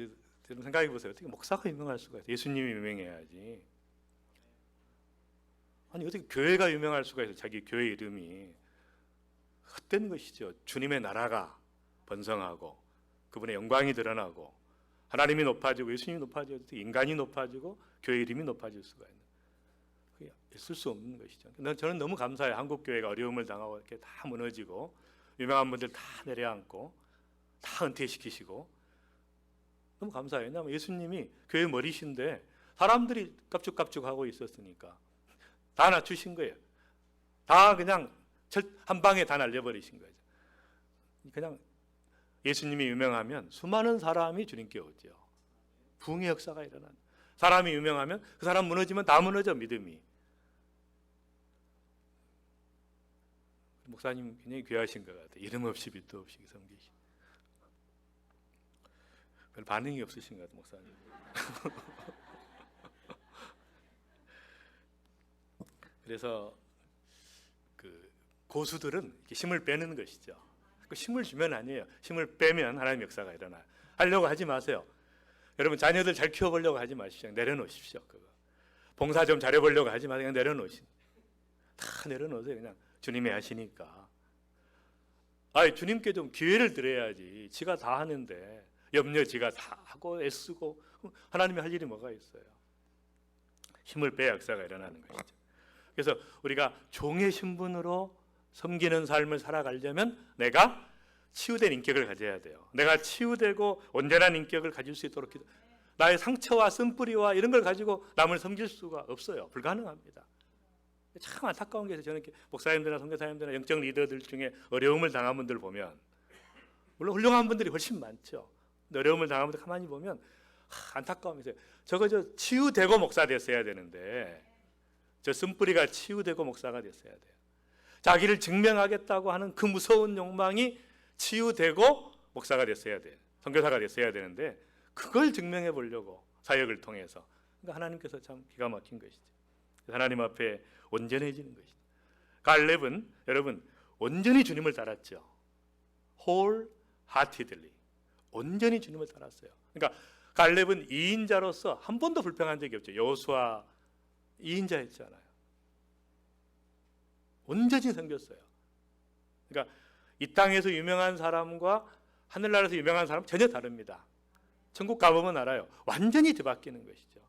생각해 보세요. 어떻게 목사가 유명할 수가 있어요? 예수님이 유명해야지. 아니 어떻게 교회가 유명할 수가 있어요? 자기 교회 이름이. 헛된 것이죠. 주님의 나라가 번성하고 그분의 영광이 드러나고 하나님이 높아지고 예수님이 높아지고 인간이 높아지고 교회 이름이 높아질 수가 있는, 그게 있을 수 없는 것이죠. 저는 너무 감사해요. 한국 교회가 어려움을 당하고 이렇게 다 무너지고 유명한 분들 다 내려앉고 다 은퇴시키시고 너무 감사해요. 왜냐하면 예수님이 교회 머리신데 사람들이 깝죽깝죽하고 있었으니까 다 낮추신 거예요. 다 그냥 한 방에 다 날려버리신 거죠. 그냥 예수님이 유명하면 수많은 사람이 주님께 오죠. 부흥의 역사가 일어난. 사람이 유명하면 그 사람 무너지면 다 무너져, 믿음이. 목사님 굉장히 귀하신 것 같아요. 이름 없이 빛도 없이 섬기시. 별 반응이 없으신 것 같아요, 목사님. 그래서 그 고수들은 이렇게 힘을 빼는 것이죠. 그 힘을 주면 아니에요. 힘을 빼면 하나님의 역사가 일어나요. 하려고 하지 마세요. 여러분 자녀들 잘 키워보려고 하지 마십시오. 내려놓으십시오. 그거. 봉사 좀 잘해보려고 하지 마세요. 그냥 내려놓으십시오. 다 내려놓으세요. 그냥 주님이 하시니까. 주님께 좀 기회를 드려야지. 지가 다 하는데 염려 지가 다 하고 애쓰고 하나님이 할 일이 뭐가 있어요. 힘을 빼야 역사가 일어나는 것이죠. 그래서 우리가 종의 신분으로 섬기는 삶을 살아가려면 내가 치유된 인격을 가져야 돼요. 내가 치유되고 온전한 인격을 가질 수 있도록 나의 상처와 쓴뿌리와 이런 걸 가지고 남을 섬길 수가 없어요. 불가능합니다. 참 안타까운 게 있어요. 저는 이렇게 목사님들이나 선교사님들이나 영적 리더들 중에 어려움을 당한 분들 보면, 물론 훌륭한 분들이 훨씬 많죠. 근데 어려움을 당한 분들 가만히 보면 안타까움이 있어요. 저 치유되고 목사 됐어야 되는데, 저 쓴뿌리가 치유되고 목사가 됐어야 돼요. 자기를 증명하겠다고 하는 그 무서운 욕망이 치유되고 목사가 됐어야 돼요. 선교사가 됐어야 되는데 그걸 증명해 보려고 사역을 통해서. 그러니까 하나님께서 참 기가 막힌 것이죠. 하나님 앞에 온전해지는 것이죠. 갈렙은 여러분 온전히 주님을 따랐죠. wholeheartedly 온전히 주님을 따랐어요. 그러니까 갈렙은 2인자로서 한 번도 불평한 적이 없죠. 여호수아 2인자였잖아요. 온전히 섬겼어요. 그러니까 이 땅에서 유명한 사람과 하늘나라에서 유명한 사람은 전혀 다릅니다. 천국 가보면 알아요. 완전히 뒤바뀌는 것이죠.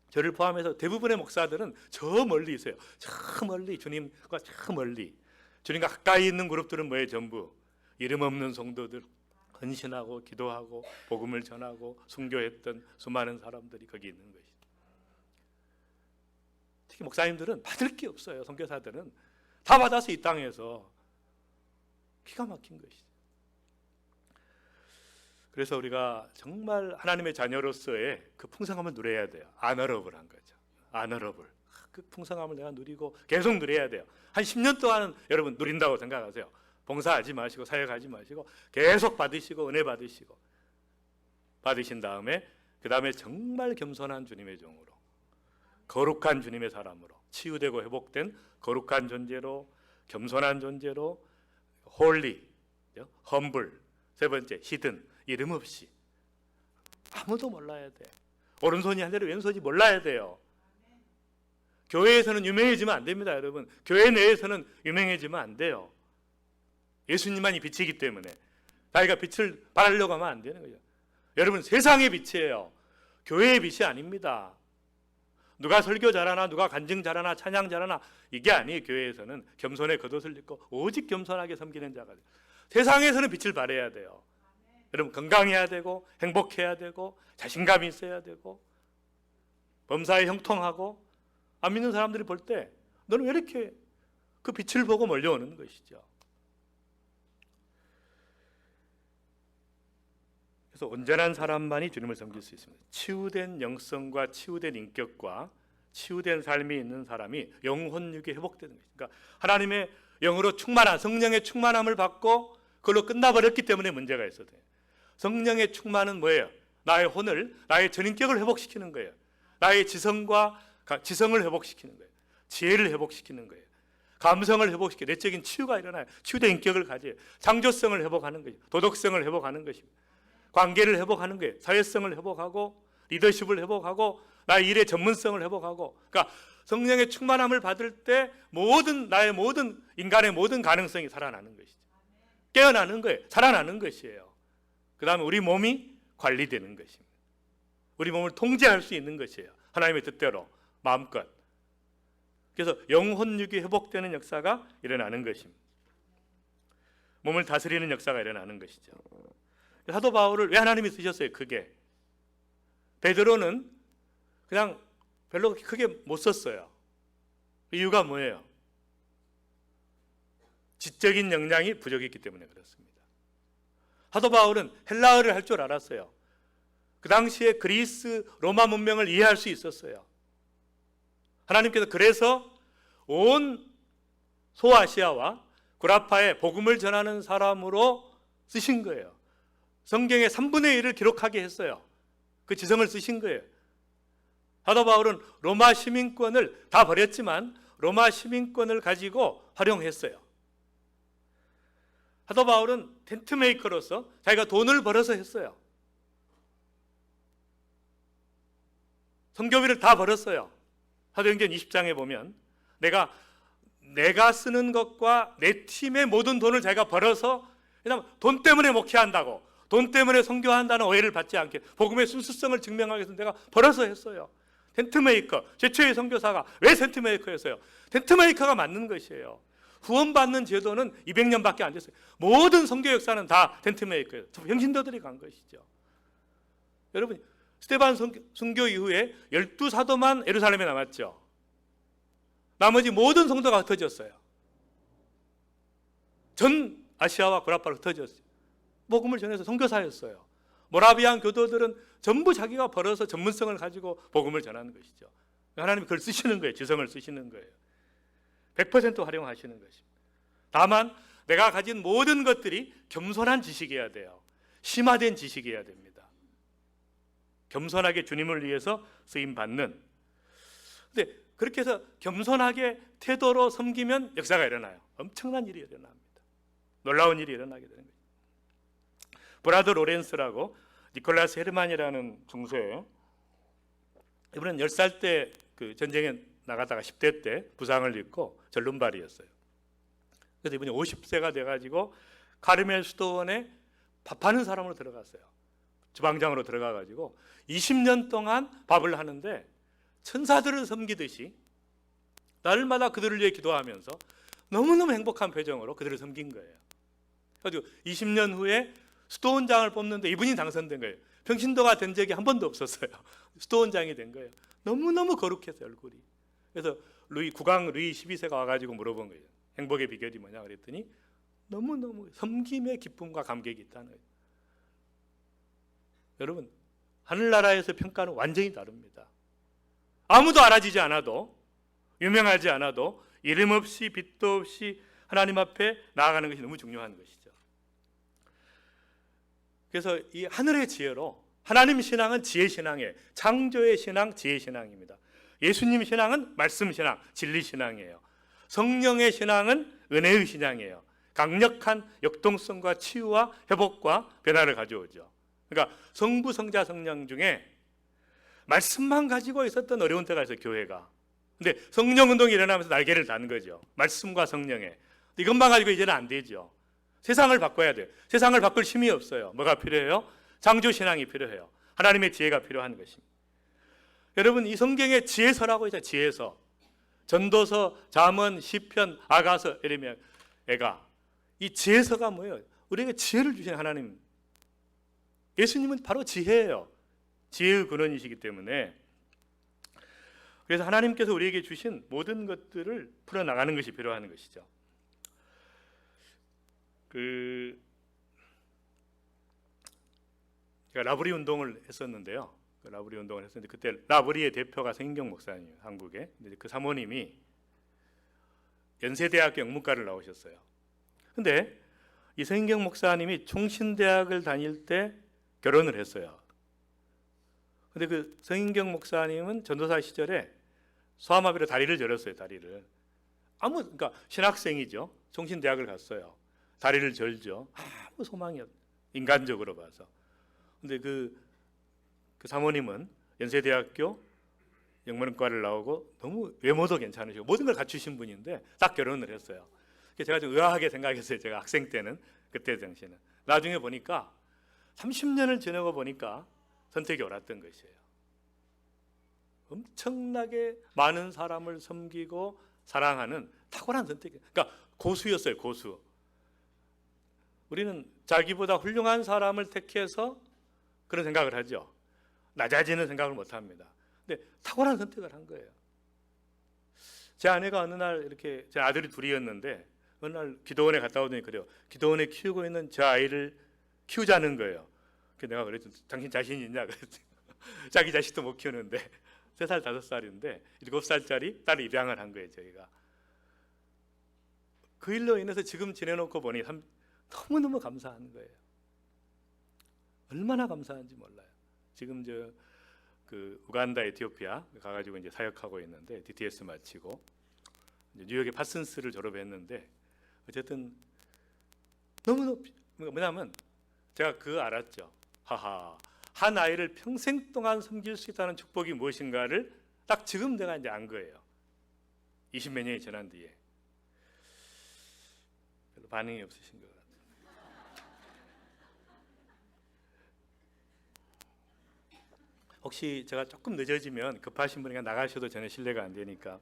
저를 포함해서 대부분의 목사들은 저 멀리 있어요. 저 멀리, 주님과 저 멀리. 주님과 가까이 있는 그룹들은 뭐예요? 전부 이름 없는 성도들, 헌신하고 기도하고 복음을 전하고 순교했던 수많은 사람들이 거기 있는 것이죠. 특히 목사님들은 받을 게 없어요. 선교사들은 다 받아서 이 땅에서 기가 막힌 것이죠. 그래서 우리가 정말 하나님의 자녀로서의 그 풍성함을 누려야 돼요. 아너러블한 거죠. 아너러블. 그 풍성함을 내가 누리고 계속 누려야 돼요. 한 10년 동안은 여러분 누린다고 생각하세요. 봉사하지 마시고 사역하지 마시고 계속 받으시고 은혜 받으시고 받으신 다음에 그 다음에 정말 겸손한 주님의 종으로 거룩한 주님의 사람으로 치유되고 회복된 거룩한 존재로 겸손한 존재로 홀리, 험블, 세 번째 히든 이름 없이 아무도 몰라야 돼. 오른손이 하늘에 왼손이 몰라야 돼요. 교회에서는 유명해지면 안 됩니다, 여러분. 교회 내에서는 유명해지면 안 돼요. 예수님만이 빛이기 때문에 자기가 빛을 발하려고 하면 안 되는 거죠. 여러분 세상의 빛이에요. 교회의 빛이 아닙니다. 누가 설교 잘하나 누가 간증 잘하나 찬양 잘하나 이게 아니에요. 교회에서는 겸손의 겉옷을 입고 오직 겸손하게 섬기는 자가 돼요. 세상에서는 빛을 발해야 돼요. 여러분 건강해야 되고 행복해야 되고 자신감이 있어야 되고 범사에 형통하고 안 믿는 사람들이 볼 때 너는 왜 이렇게 그 빛을 보고 몰려오는 것이죠. 그래서 온전한 사람만이 주님을 섬길 수 있습니다. 치유된 영성과 치유된 인격과 치유된 삶이 있는 사람이 영혼육이 회복되는 것입니다. 그러니까 하나님의 영으로 충만한 성령의 충만함을 받고 그걸로 끝나버렸기 때문에 문제가 있어요. 성령의 충만은 뭐예요? 나의 혼을, 나의 전인격을 회복시키는 거예요. 나의 지성과 지성을 회복시키는 거예요. 지혜를 회복시키는 거예요. 감성을 회복시키고 내적인 치유가 일어나요. 치유된 인격을 가져요. 창조성을 회복하는 거죠. 도덕성을 회복하는 것입니다. 관계를 회복하는 거예요. 사회성을 회복하고 리더십을 회복하고 나의 일의 전문성을 회복하고. 그러니까 성령의 충만함을 받을 때 나의 모든 인간의 모든 가능성이 살아나는 것이죠. 깨어나는 거예요. 살아나는 것이에요. 그 다음에 우리 몸이 관리되는 것입니다. 우리 몸을 통제할 수 있는 것이에요. 하나님의 뜻대로 마음껏. 그래서 영혼육이 회복되는 역사가 일어나는 것입니다. 몸을 다스리는 역사가 일어나는 것이죠. 사도 바울을 왜 하나님이 쓰셨어요? 크게. 베드로는 그냥 별로 크게 못 썼어요. 이유가 뭐예요? 지적인 역량이 부족했기 때문에 그렇습니다. 사도 바울은 헬라어를 할 줄 알았어요. 그 당시에 그리스 로마 문명을 이해할 수 있었어요. 하나님께서 그래서 온 소아시아와 구라파에 복음을 전하는 사람으로 쓰신 거예요. 성경의 3분의 1을 기록하게 했어요. 그 지성을 쓰신 거예요. 사도 바울은 로마 시민권을 다 버렸지만 로마 시민권을 가지고 활용했어요. 사도 바울은 텐트 메이커로서 자기가 돈을 벌어서 했어요. 선교비를 다 벌었어요. 사도행전 20장에 보면 내가 쓰는 것과 내 팀의 모든 돈을 자기가 벌어서, 왜냐하면 돈 때문에 목회한다고, 돈 때문에 선교한다는 오해를 받지 않게 복음의 순수성을 증명하기 위해서 내가 벌어서 했어요. 텐트메이커, 최초의 선교사가 왜 텐트메이커였어요? 텐트메이커가 맞는 것이에요. 후원받는 제도는 200년밖에 안 됐어요. 모든 선교 역사는 다 텐트메이커예요. 형신도들이 간 것이죠. 여러분, 스데반 선교 이후에 12사도만 예루살렘에 남았죠. 나머지 모든 성도가 흩어졌어요. 전 아시아와 구라파로 흩어졌어요. 복음을 전해서 선교사였어요. 모라비안 교도들은 전부 자기가 벌어서 전문성을 가지고 복음을 전하는 것이죠. 하나님이 그걸 쓰시는 거예요. 지성을 쓰시는 거예요. 100% 활용하시는 것입니다. 다만 내가 가진 모든 것들이 겸손한 지식이어야 돼요. 심화된 지식이어야 됩니다. 겸손하게 주님을 위해서 쓰임받는. 근데 그렇게 해서 겸손하게 태도로 섬기면 역사가 일어나요. 엄청난 일이 일어납니다. 놀라운 일이 일어나게 되는 거예요. 브라더 로렌스라고 니콜라스 헤르만이라는 중세에, 이분은 10살 때 그 전쟁에 나가다가 10대 때 부상을 입고 절름발이였어요. 그래서 이분이 50세가 돼가지고 카르멜 수도원에 밥하는 사람으로 들어갔어요. 주방장으로 들어가가지고 20년 동안 밥을 하는데 천사들을 섬기듯이 날마다 그들을 위해 기도하면서 너무너무 행복한 표정으로 그들을 섬긴 거예요. 그래서 20년 후에 수도원장을 뽑는데 이분이 당선된 거예요. 평신도가 된 적이 한 번도 없었어요. 수도원장이 된 거예요. 너무너무 거룩했어요, 얼굴이. 그래서 국왕 루이 12세가 와가지고 물어본 거예요. 행복의 비결이 뭐냐 그랬더니 너무너무 섬김의 기쁨과 감격이 있다는 거예요. 여러분, 하늘나라에서 평가는 완전히 다릅니다. 아무도 알아지지 않아도, 유명하지 않아도 이름 없이 빛도 없이 하나님 앞에 나아가는 것이 너무 중요한 것이죠. 그래서 이 하늘의 지혜로, 하나님 신앙은 지혜 신앙이에요. 창조의 신앙, 지혜 신앙입니다. 예수님 신앙은 말씀 신앙, 진리 신앙이에요. 성령의 신앙은 은혜의 신앙이에요. 강력한 역동성과 치유와 회복과 변화를 가져오죠. 그러니까 성부, 성자, 성령 중에 말씀만 가지고 있었던 어려운 때가 있어요, 교회가. 근데 성령 운동이 일어나면서 날개를 다는 거죠. 말씀과 성령에. 이것만 가지고 이제는 안 되죠. 세상을 바꿔야 돼요. 세상을 바꿀 힘이 없어요. 뭐가 필요해요? 창조신앙이 필요해요. 하나님의 지혜가 필요한 것입니다. 여러분, 이 성경에 지혜서라고 있잖아요. 지혜서. 전도서, 잠언, 시편, 아가서, 예레미야, 애가. 이 지혜서가 뭐예요? 우리에게 지혜를 주신 하나님. 예수님은 바로 지혜예요. 지혜의 근원이시기 때문에. 그래서 하나님께서 우리에게 주신 모든 것들을 풀어나가는 것이 필요한 것이죠. 제가 라브리 운동을 했었는데요. 라브리 운동을 했었는데 그때 라브리의 대표가 서인경 목사님, 한국에. 그 사모님이 연세대학교 영문과를 나오셨어요. 근데 이 서인경 목사님이 총신대학을 다닐 때 결혼을 했어요. 근데 그 서인경 목사님은 전도사 시절에 소아마비로 다리를 절었어요. 다리를. 그러니까 신학생이죠. 총신대학을 갔어요. 다리를 절죠. 아무 소망이 없어요. 인간적으로 봐서. 근데 그 사모님은 연세대학교 영문과를 나오고 너무 외모도 괜찮으시고 모든 걸 갖추신 분인데 딱 결혼을 했어요. 제가 좀 의아하게 생각했어요. 제가 학생 때는, 그때 당시에는. 나중에 보니까 30년을 지내고 보니까 선택이 옳았던 것이에요. 엄청나게 많은 사람을 섬기고 사랑하는 탁월한 선택이에요. 그러니까 고수였어요, 고수. 우리는 자기보다 훌륭한 사람을 택해서 그런 생각을 하죠. 낮아지는 생각을 못 합니다. 근데 탁월한 선택을 한 거예요. 제 아내가 어느 날 이렇게, 제 아들이 둘이었는데 어느 날 기도원에 갔다 오더니 그래요. 기도원에 키우고 있는 저 아이를 키우자는 거예요. 그래서 내가 그랬죠. 당신 자신 있냐? 그랬더니 자기 자식도 못 키우는데 3살, 5살인데 7살짜리 딸을 입양을 한 거예요, 저희가. 그 일로 인해서 지금 지내놓고 보니 너무너무 감사한 거예요. 얼마나 감사한지 몰라요. 지금 그 우간다, 에티오피아 가가지고 이제 사역하고 있는데 DTS 마치고 이제 뉴욕의 파슨스를 졸업했는데 어쨌든 너무너무 뭐냐면 제가 그거 알았죠. 하하, 한 아이를 평생 동안 섬길 수 있다는 축복이 무엇인가를 딱 지금 내가 이제 안 거예요. 20몇 년이 지난 뒤에. 별로 반응이 없으신 것 같아요. 혹시 제가 조금 늦어지면 급하신 분이 나가셔도 전혀 신뢰가 안 되니까.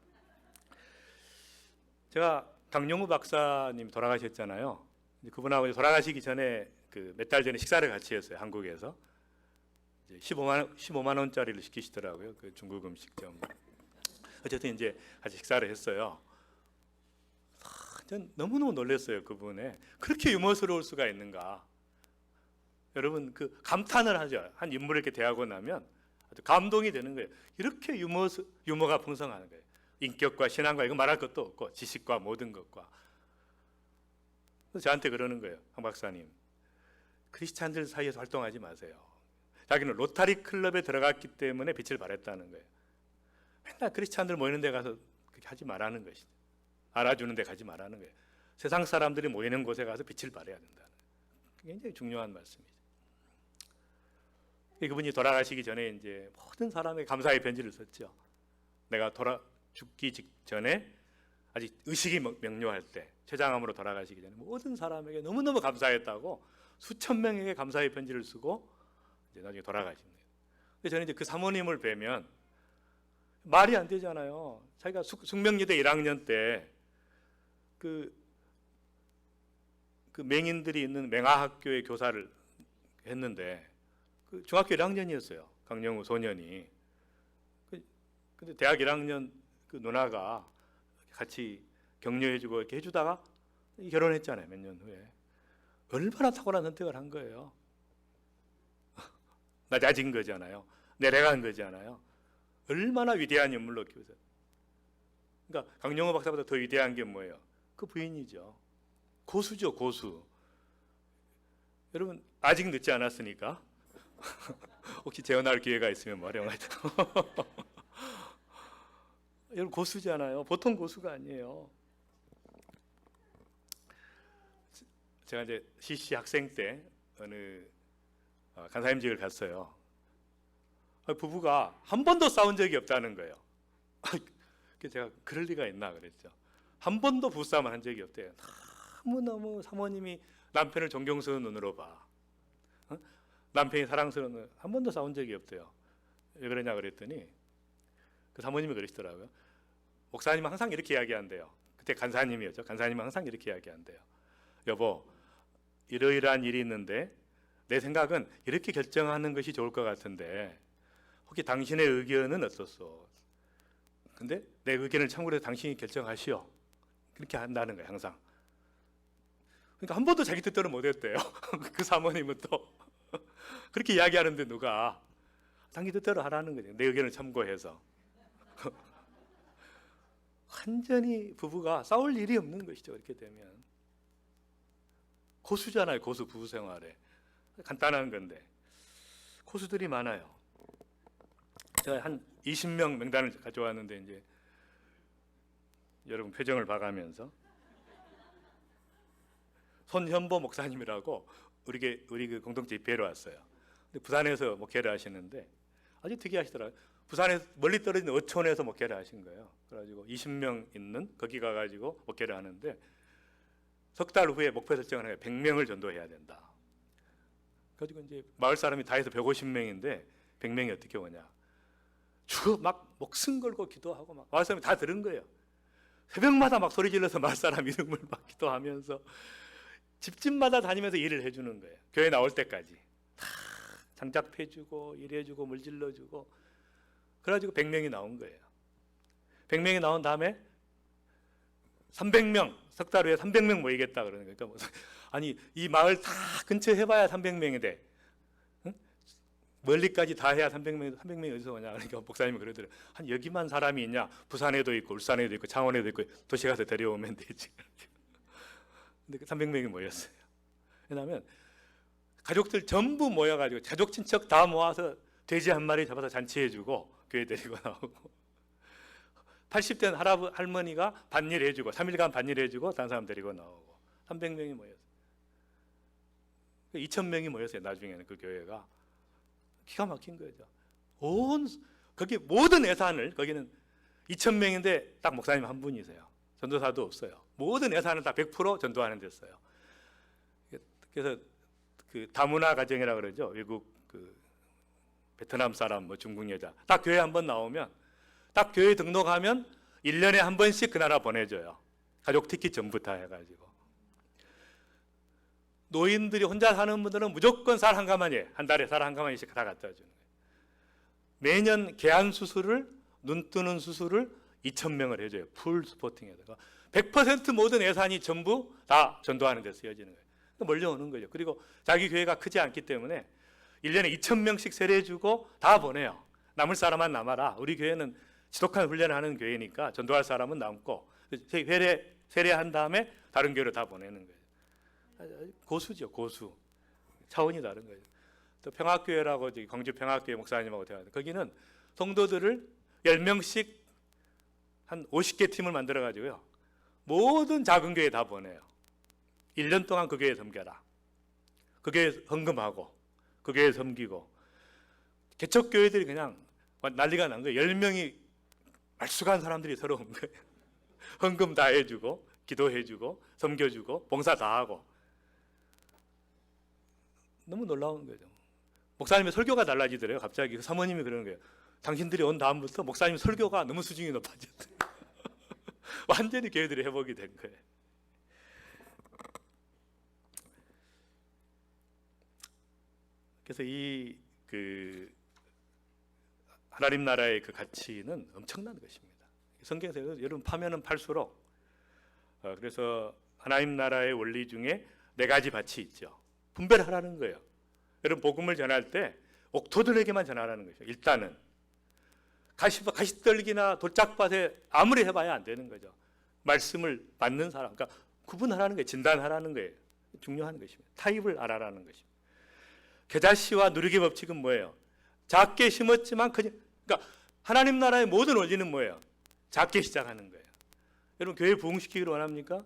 제가 강용우 박사님 돌아가셨잖아요. 그분하고 돌아가시기 전에 그 몇 달 전에 식사를 같이 했어요. 한국에서 15만 원짜리를 시키시더라고요. 그 중국 음식점. 어쨌든 이제 같이 식사를 했어요. 전 너무너무 놀랐어요. 그분에 그렇게 유머스러울 수가 있는가. 여러분 그 감탄을 하죠. 한 인물을 이렇게 대하고 나면 아주 감동이 되는 거예요. 이렇게 유머가 풍성한 거예요. 인격과 신앙과 이거 말할 것도 없고 지식과 모든 것과. 그래서 저한테 그러는 거예요. 황 박사님, 크리스찬들 사이에서 활동하지 마세요. 자기는 로타리 클럽에 들어갔기 때문에 빛을 발했다는 거예요. 맨날 크리스찬들 모이는 데 가서 그렇게 하지 말라는 것이죠. 알아주는 데 가지 말라는 거예요. 세상 사람들이 모이는 곳에 가서 빛을 발해야 된다는 거예요. 굉장히 중요한 말씀이죠. 그분이 돌아가시기 전에 이제 모든 사람에게 감사의 편지를 썼죠. 내가 죽기 직전에 아직 의식이 명료할 때 췌장암으로 돌아가시기 전에 모든 사람에게 너무너무 감사했다고 수천 명에게 감사의 편지를 쓰고 이제 나중에 돌아가십니다. 근데 저는 이제 그 사모님을 뵈면 말이 안 되잖아요. 자기가 숙명여대 1학년 때 그 맹인들이 있는 맹아학교의 교사를 했는데 그 중학교 1학년이었어요. 강영우 소년이. 근데 대학 1학년 그 누나가 같이 격려해주고 이렇게 해주다가 결혼했잖아요. 몇 년 후에. 얼마나 탁월한 선택을 한 거예요. 낮아진 거잖아요. 내려간 거잖아요. 얼마나 위대한 인물로 키우세요. 그러니까 강영호 박사보다 더 위대한 게 뭐예요? 그 부인이죠. 고수죠, 고수. 여러분 아직 늦지 않았으니까 혹시 재혼할 기회가 있으면 활용하죠. 여러분 고수잖아요. 보통 고수가 아니에요. 제가 이제 CC 학생 때 어느 간사님직을 갔어요. 부부가 한 번도 싸운 적이 없다는 거예요. 제가 그럴 리가 있나 그랬죠. 한 번도 부싸움을 한 적이 없대요. 너무너무 사모님이 남편을 존경스러운 눈으로 봐. 남편이 사랑스러운 눈, 한 번도 싸운 적이 없대요. 왜 그러냐 그랬더니 그 사모님이 그러시더라고요. 목사님은 항상 이렇게 이야기한대요. 그때 간사님이었죠. 간사님은 항상 이렇게 이야기한대요. 여보, 이러이러한 일이 있는데 내 생각은 이렇게 결정하는 것이 좋을 것 같은데 혹시 당신의 의견은 어떻소? 근데 내 의견을 참고로 해서 당신이 결정하시오. 그렇게 한다는 거예요. 항상. 그러니까 한 번도 자기 뜻대로 못했대요. 그 사모님은 또 그렇게 이야기하는데 누가 자기 뜻대로 하라는 거죠. 내 의견을 참고해서. 완전히 부부가 싸울 일이 없는 것이죠. 이렇게 되면. 고수잖아요. 고수 부부 생활에. 간단한 건데 고수들이 많아요. 제가 한 20명 명단을 가져왔는데 이제 여러분 표정을 봐가면서 손현보 목사님이라고 우리 그 공동체 입회로 왔어요. 근데 부산에서 목회를 하시는데 아주 특이하시더라고요. 부산에서 멀리 떨어진 어촌에서 목회를 하신 거예요. 그래가지고 20명 있는 거기 가가지고 목회를 하는데 석 달 후에 목표 설정을 해요. 100명을 전도해야 된다. 그래가지고 이제 마을 사람이 다 해서 150명인데 100명이 어떻게 오냐? 막 목숨 걸고 기도하고 막 마을 사람이 다 들은 거예요. 새벽마다 막 소리 질러서 마을 사람 이름을 막 기도하면서 집집마다 다니면서 일을 해주는 거예요. 교회 나올 때까지 다 장작패주고 일해주고 물 질러주고 그래가지고 100명이 나온 거예요. 100명이 나온 다음에 300명 석 달 후에 300명 모이겠다 그러는 거니까 그러니까 아니 이 마을 다 근처 해봐야 300명이 돼. 응? 멀리까지 다 해야 300명이 어디서 오냐. 그러니까 목사님이 그러더래요. 한 여기만 사람이 있냐? 부산에도 있고 울산에도 있고 창원에도 있고 도시 가서 데려오면 되지. 근데 300명이 모였어요. 왜냐하면 가족들 전부 모여가지고 가족 친척 다 모아서 돼지 한 마리 잡아서 잔치해주고 교회 데리고 나오고 80대 할머니가 반일 해주고 3일간 반일 해주고 다른 사람 데리고 나오고 300명이 모였어요. 2,000명이 모였어요. 나중에는 그 교회가 기가 막힌 거죠. 거기 모든 예산을 거기는 2,000명인데 딱 목사님 한 분이세요. 전도사도 없어요. 모든 예산을 다 100% 전도하는 데 써요. 그래서 그 다문화 가정이라 그러죠. 외국 그 베트남 사람, 뭐 중국 여자 딱 교회 한번 나오면 딱 교회 등록하면 1년에 한 번씩 그 나라 보내줘요. 가족 티켓 전부 다 해가지고. 노인들이 혼자 사는 분들은 무조건 살 한 가마니, 한 달에 살 한 가마니씩 다 갖다 주는 거예요. 매년 개안 수술을, 눈 뜨는 수술을 2,000명을 해줘요. 풀 스포팅에다가 100% 모든 예산이 전부 다 전도하는 데 쓰여지는 거예요. 몰려오는 거죠. 그리고 자기 교회가 크지 않기 때문에 1년에 2,000명씩 세례주고 다 보내요. 남을 사람만 남아라. 우리 교회는 지독한 훈련을 하는 교회니까 전도할 사람은 남고 세례한 다음에 다른 교회로 다 보내는 거예요. 고수죠. 고수. 차원이 다른 거예요. 또 평화교회라고 광주 평화교회 목사님하고 대화하는데 거기는 성도들을 10명씩 한 50개 팀을 만들어 가지고요. 모든 작은 교회 다 보내요. 1년 동안 그 교회 섬겨라. 그 교회 헌금하고 그 교회 섬기고 개척교회들이 그냥 난리가 난 거예요. 10명이 말쑥한 사람들이 서로 온 거예요. 헌금 다 해주고 기도해주고 섬겨주고 봉사 다 하고 너무 놀라운 거죠. 목사님의 설교가 달라지더래요. 갑자기 그 사모님이 그러는 거예요. 당신들이 온 다음부터 목사님 설교가 너무 수준이 높아졌어요. 완전히 교회들이 회복이 된 거예요. 그래서 하나님 나라의 그 가치는 엄청난 것입니다. 성경에서 여러분 파면은 팔수록 그래서 하나님 나라의 원리 중에 4가지 밭이 있죠. 분별하라는 거예요. 여러분 복음을 전할 때 옥토들에게만 전하라는 거죠. 일단은 가시떨기나 돌짝밭에 아무리 해봐야 안 되는 거죠. 말씀을 받는 사람, 그러니까 구분하라는 거예요. 진단하라는 거예요. 중요한 것입니다. 타입을 알아라는 것입니다. 겨자씨와 누리개 법칙은 뭐예요? 작게 심었지만 그러니까 하나님 나라의 모든 원리는 뭐예요? 작게 시작하는 거예요. 여러분 교회 부흥시키기를 원합니까?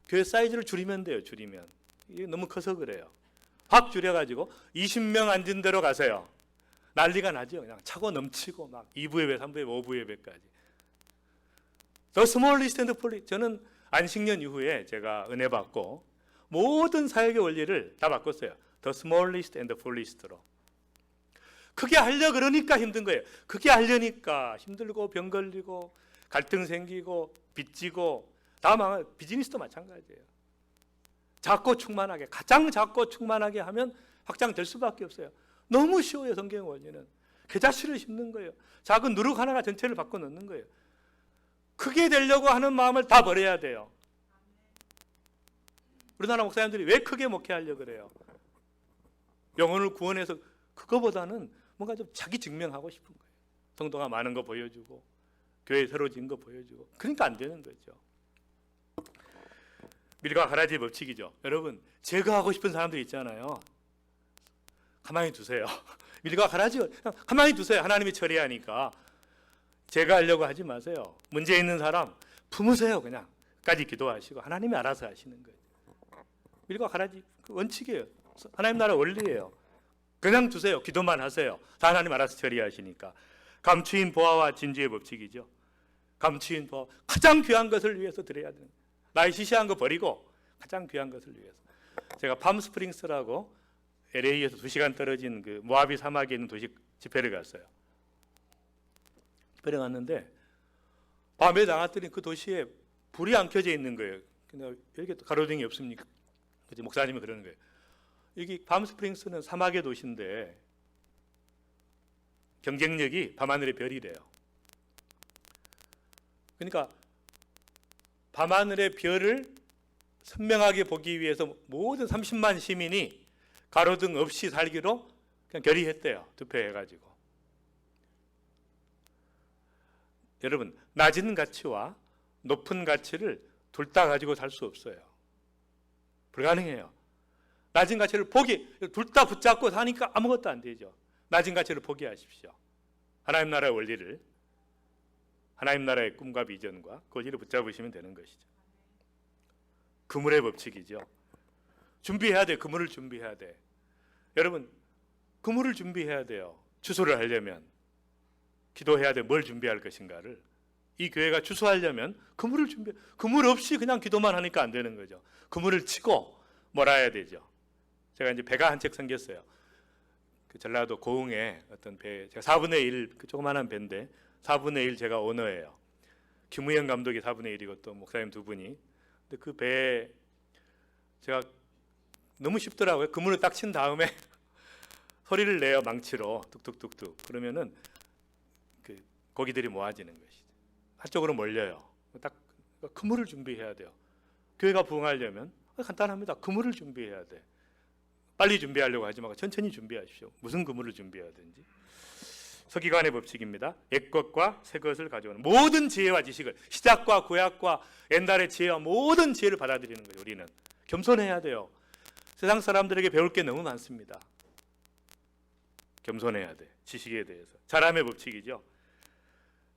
교회 사이즈를 줄이면 돼요. 줄이면 이게 너무 커서 그래요. 확 줄여가지고 20명 앉은 대로 가세요. 난리가 나죠. 그냥 차고 넘치고 막 2부 예배, 3부 예배, 5부 예배까지. The smallest and fullest. 저는 안식년 이후에 제가 은혜 받고 모든 사역의 원리를 다 바꿨어요. The smallest and fullest로. 크게 하려 그러니까 힘든 거예요. 크게 하려니까 힘들고 병 걸리고 갈등 생기고 빚지고 다 망해요. 비즈니스도 마찬가지예요. 작고 충만하게, 가장 작고 충만하게 하면 확장될 수밖에 없어요. 너무 쉬워요. 성경 원리는. 겨자씨를 심는 거예요. 작은 누룩 하나가 전체를 바꿔 놓는 거예요. 크게 되려고 하는 마음을 다 버려야 돼요. 우리나라 목사님들이 왜 크게 목회하려고 그래요? 영혼을 구원해서 그거보다는 뭔가 좀 자기 증명하고 싶은 거예요. 성도가 많은 거 보여주고 교회 새로 지은 거 보여주고 그러니까 안 되는 거죠. 밀과 가라지 법칙이죠. 여러분 제거하고 싶은 사람들 있잖아요. 가만히 두세요. 밀과 가라지 가만히 두세요. 하나님이 처리하니까. 제거하려고 하지 마세요. 문제 있는 사람 품으세요. 그냥 끝까지 기도하시고 하나님이 알아서 하시는 거예요. 밀과 가라지 그 원칙이에요. 하나님 나라 원리예요. 그냥 두세요. 기도만 하세요. 다 하나님 알아서 처리하시니까. 감추인 보화와 진주의 법칙이죠. 감추인 보화, 가장 귀한 것을 위해서 드려야 되는, 나의 시시한 거 버리고 가장 귀한 것을 위해서. 제가 팜스프링스라고 LA에서 2시간 떨어진 그 모하비 사막에 있는 도시 집회를 갔어요. 집회를 갔는데 밤에 나갔더니 그 도시에 불이 안 켜져 있는 거예요. 근데 여기 가로등이 없습니까? 목사님이 그러는 거예요. 여기 팜스프링스는 사막의 도시인데 경쟁력이 밤하늘의 별이래요. 그러니까 밤하늘의 별을 선명하게 보기 위해서 모든 30만 시민이 가로등 없이 살기로 그냥 결의했대요. 투표해가지고. 여러분 낮은 가치와 높은 가치를 둘 다 가지고 살 수 없어요. 불가능해요. 낮은 가치를 둘 다 붙잡고 사니까 아무것도 안 되죠. 낮은 가치를 포기하십시오. 하나님 나라의 원리를, 하나님 나라의 꿈과 비전과 고지를 붙잡으시면 되는 것이죠. 그물의 법칙이죠. 준비해야 돼. 그물을 준비해야 돼. 여러분, 그물을 준비해야 돼요. 추수를 하려면. 기도해야 돼. 뭘 준비할 것인가를. 이 교회가 추수하려면 그물을 그물 없이 그냥 기도만 하니까 안 되는 거죠. 그물을 치고 몰아야 되죠. 제가 이제 배가 한 척 생겼어요. 그 전라도 고흥에 어떤 배, 제가 4분의 1, 그 조그만한 배인데 4분의 1 제가 오너예요. 김우영 감독이 4분의 1이고 또 목사님 두 분이. 근데 그 배에 제가 너무 쉽더라고요. 그물을 딱 친 다음에 소리를 내요. 망치로 뚝뚝뚝뚝. 그러면은 그 고기들이 모아지는 것이죠. 한쪽으로 몰려요. 딱 그물을 준비해야 돼요. 교회가 부흥하려면 간단합니다. 그물을 준비해야 돼. 빨리 준비하려고 하지 말고 천천히 준비하십시오. 무슨 그물을 준비하든지. 서기관의 법칙입니다. 옛것과 새것을 가져오는 모든 지혜와 지식을, 시작과 구약과 옛날의 지혜와 모든 지혜를 받아들이는 거예요. 우리는 겸손해야 돼요. 세상 사람들에게 배울 게 너무 많습니다. 겸손해야 돼. 지식에 대해서. 자람의 법칙이죠.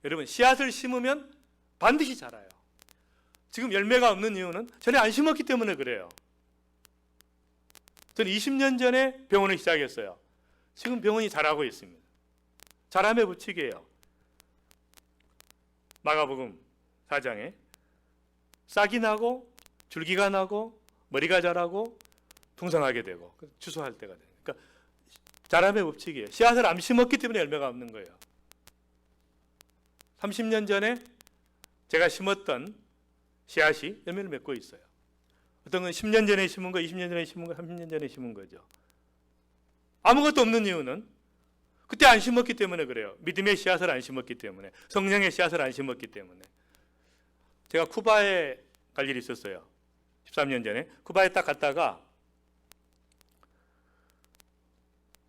여러분, 씨앗을 심으면 반드시 자라요. 지금 열매가 없는 이유는 전에 안 심었기 때문에 그래요. 저는 20년 전에 병원을 시작했어요. 지금 병원이 자라고 있습니다. 자람의 법칙이에요. 마가복음 4장에 싹이 나고 줄기가 나고 머리가 자라고 풍성하게 되고 추수할 때가 돼요. 그러니까 자람의 법칙이에요. 씨앗을 안 심었기 때문에 열매가 없는 거예요. 30년 전에 제가 심었던 씨앗이 열매를 맺고 있어요. 어떤 건 10년 전에 심은 거, 20년 전에 심은 거, 30년 전에 심은 거죠. 아무것도 없는 이유는 그때 안 심었기 때문에 그래요. 믿음의 씨앗을 안 심었기 때문에, 성령의 씨앗을 안 심었기 때문에. 제가 쿠바에 갈 일이 있었어요. 13년 전에. 쿠바에 딱 갔다가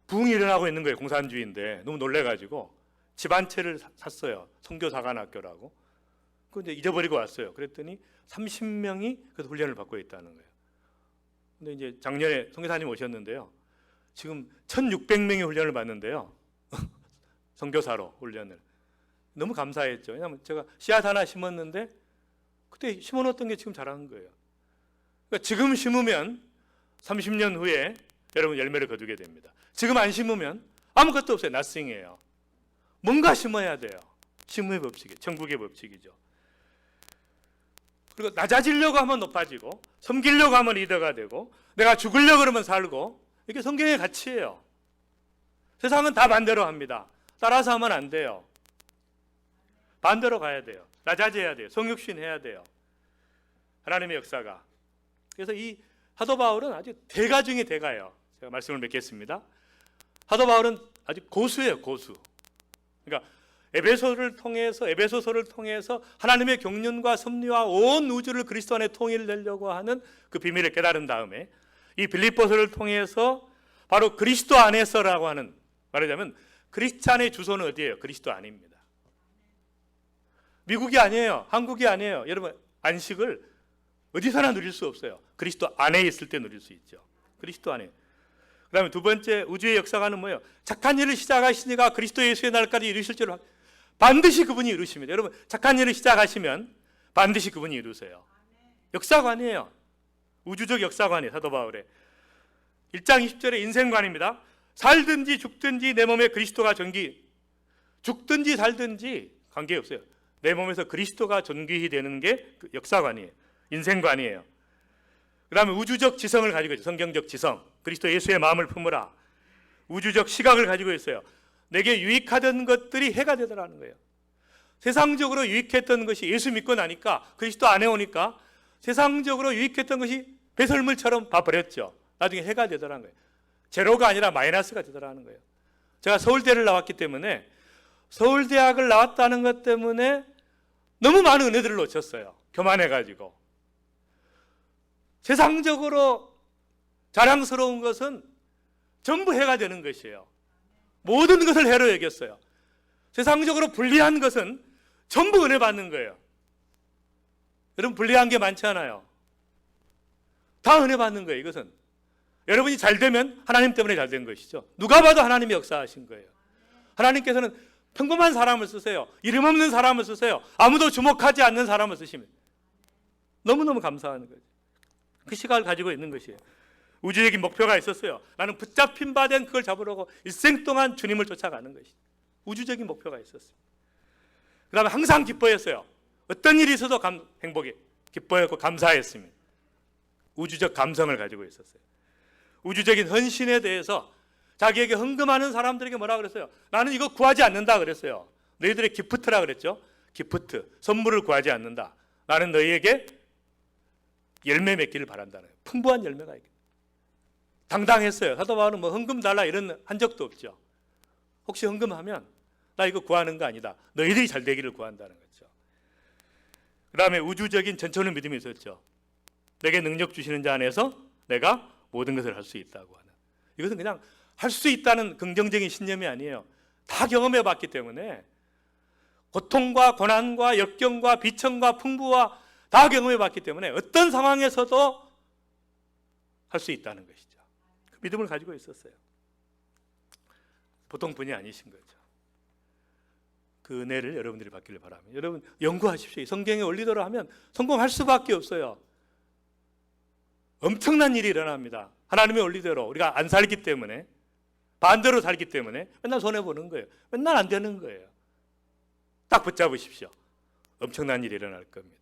부흥이 일어나고 있는 거예요. 공산주의인데 너무 놀래가지고 집 한 채를 샀어요. 선교사관학교라고. 그런데 잊어버리고 왔어요. 그랬더니 30명이 그 훈련을 받고 있다는 거예요. 근데 이제 작년에 선교사님 오셨는데요. 지금 1,600명이 훈련을 받는데요. 선교사로 훈련을. 너무 감사했죠. 왜냐하면 제가 씨앗 하나 심었는데 그때 심어놓았던 게 지금 자라는 거예요. 그러니까 지금 심으면 30년 후에 여러분 열매를 거두게 됩니다. 지금 안 심으면 아무것도 없어요. nothing이에요. 뭔가 심어야 돼요. 심의 법칙이, 천국의 법칙이죠. 그리고 낮아지려고 하면 높아지고, 섬기려고 하면 리더가 되고, 내가 죽으려고 그러면 살고, 이게 성경의 가치예요. 세상은 다 반대로 합니다. 따라서 하면 안 돼요. 반대로 가야 돼요. 낮아져야 돼요. 성육신 해야 돼요. 하나님의 역사가. 그래서 이 사도 바울은 아주 대가 중에 대가예요. 제가 말씀을 맺겠습니다. 사도 바울은 아주 고수예요, 고수. 그러니까 에베소서를 통해서 하나님의 경륜과 섭리와 온 우주를 그리스도 안에 통일되려고 하는 그 비밀을 깨달은 다음에 이 빌립보서를 통해서 바로 그리스도 안에서라고 하는, 말하자면 크리스찬의 주소는 어디예요? 그리스도 안입니다. 미국이 아니에요. 한국이 아니에요. 여러분, 안식을 어디서나 누릴 수 없어요. 그리스도 안에 있을 때 누릴 수 있죠. 그리스도 안에. 그 다음에 두 번째, 우주의 역사관은 뭐예요? 착한 일을 시작하시니까 그리스도 예수의 날까지 이루실 줄 반드시 그분이 이루십니다. 여러분, 착한 일을 시작하시면 반드시 그분이 이루세요. 역사관이에요. 우주적 역사관이에요. 사도 바울의 1장 20절의 인생관입니다. 살든지 죽든지 내 몸에 그리스도가 죽든지 살든지 관계없어요. 내 몸에서 그리스도가 존귀히 되는 게 그 역사관이에요. 인생관이에요. 그 다음에 우주적 지성을 가지고 있어요. 성경적 지성. 그리스도 예수의 마음을 품으라. 우주적 시각을 가지고 있어요. 내게 유익하던 것들이 해가 되더라는 거예요. 세상적으로 유익했던 것이 예수 믿고 나니까, 그리스도 안에 오니까 세상적으로 유익했던 것이 배설물처럼 다 버렸죠. 나중에 해가 되더라는 거예요. 제로가 아니라 마이너스가 되더라는 거예요. 제가 서울대를 나왔기 때문에, 서울대학을 나왔다는 것 때문에 너무 많은 은혜들을 놓쳤어요. 교만해가지고. 세상적으로 자랑스러운 것은 전부 해가 되는 것이에요. 모든 것을 해로 여겼어요. 세상적으로 불리한 것은 전부 은혜 받는 거예요. 여러분, 불리한 게 많잖아요. 다 은혜 받는 거예요. 이것은 여러분이 잘 되면 하나님 때문에 잘 된 것이죠. 누가 봐도 하나님이 역사하신 거예요. 하나님께서는 평범한 사람을 쓰세요. 이름 없는 사람을 쓰세요. 아무도 주목하지 않는 사람을 쓰시면 너무너무 감사한 거죠. 그 시각을 가지고 있는 것이에요. 우주적인 목표가 있었어요. 나는 붙잡힌 바 된 그걸 잡으려고 일생 동안 주님을 쫓아가는 것이 우주적인 목표가 있었어요. 그 다음에 항상 기뻐했어요. 어떤 일이 있어도 행복해 기뻐했고 감사했습니다. 우주적 감성을 가지고 있었어요. 우주적인 헌신에 대해서 자기에게 헌금하는 사람들에게 뭐라 그랬어요? 나는 이거 구하지 않는다 그랬어요. 너희들의 기프트라 그랬죠. 기프트, 선물을 구하지 않는다. 나는 너희에게 열매 맺기를 바란다는 거예요. 풍부한 열매가 있게. 당당했어요. 사도 바울은 뭐 헌금 달라 이런 한 적도 없죠. 혹시 헌금하면 나 이거 구하는 거 아니다. 너희들이 잘 되기를 구한다는 거죠. 그 다음에 우주적인 전천후 믿음이 있었죠. 내게 능력 주시는 자 안에서 내가 모든 것을 할 수 있다고 하는. 이것은 그냥 할 수 있다는 긍정적인 신념이 아니에요. 다 경험해 봤기 때문에 고통과 고난과 역경과 비천과 풍부와 다 경험해 봤기 때문에 어떤 상황에서도 할 수 있다는 것이죠. 그 믿음을 가지고 있었어요. 보통 분이 아니신 거죠. 그 은혜를 여러분들이 받기를 바랍니다. 여러분 연구하십시오. 성경의 원리대로 하면 성공할 수밖에 없어요. 엄청난 일이 일어납니다. 하나님의 원리대로 우리가 안 살기 때문에, 반대로 살기 때문에 맨날 손해보는 거예요. 맨날 안 되는 거예요. 딱 붙잡으십시오. 엄청난 일이 일어날 겁니다.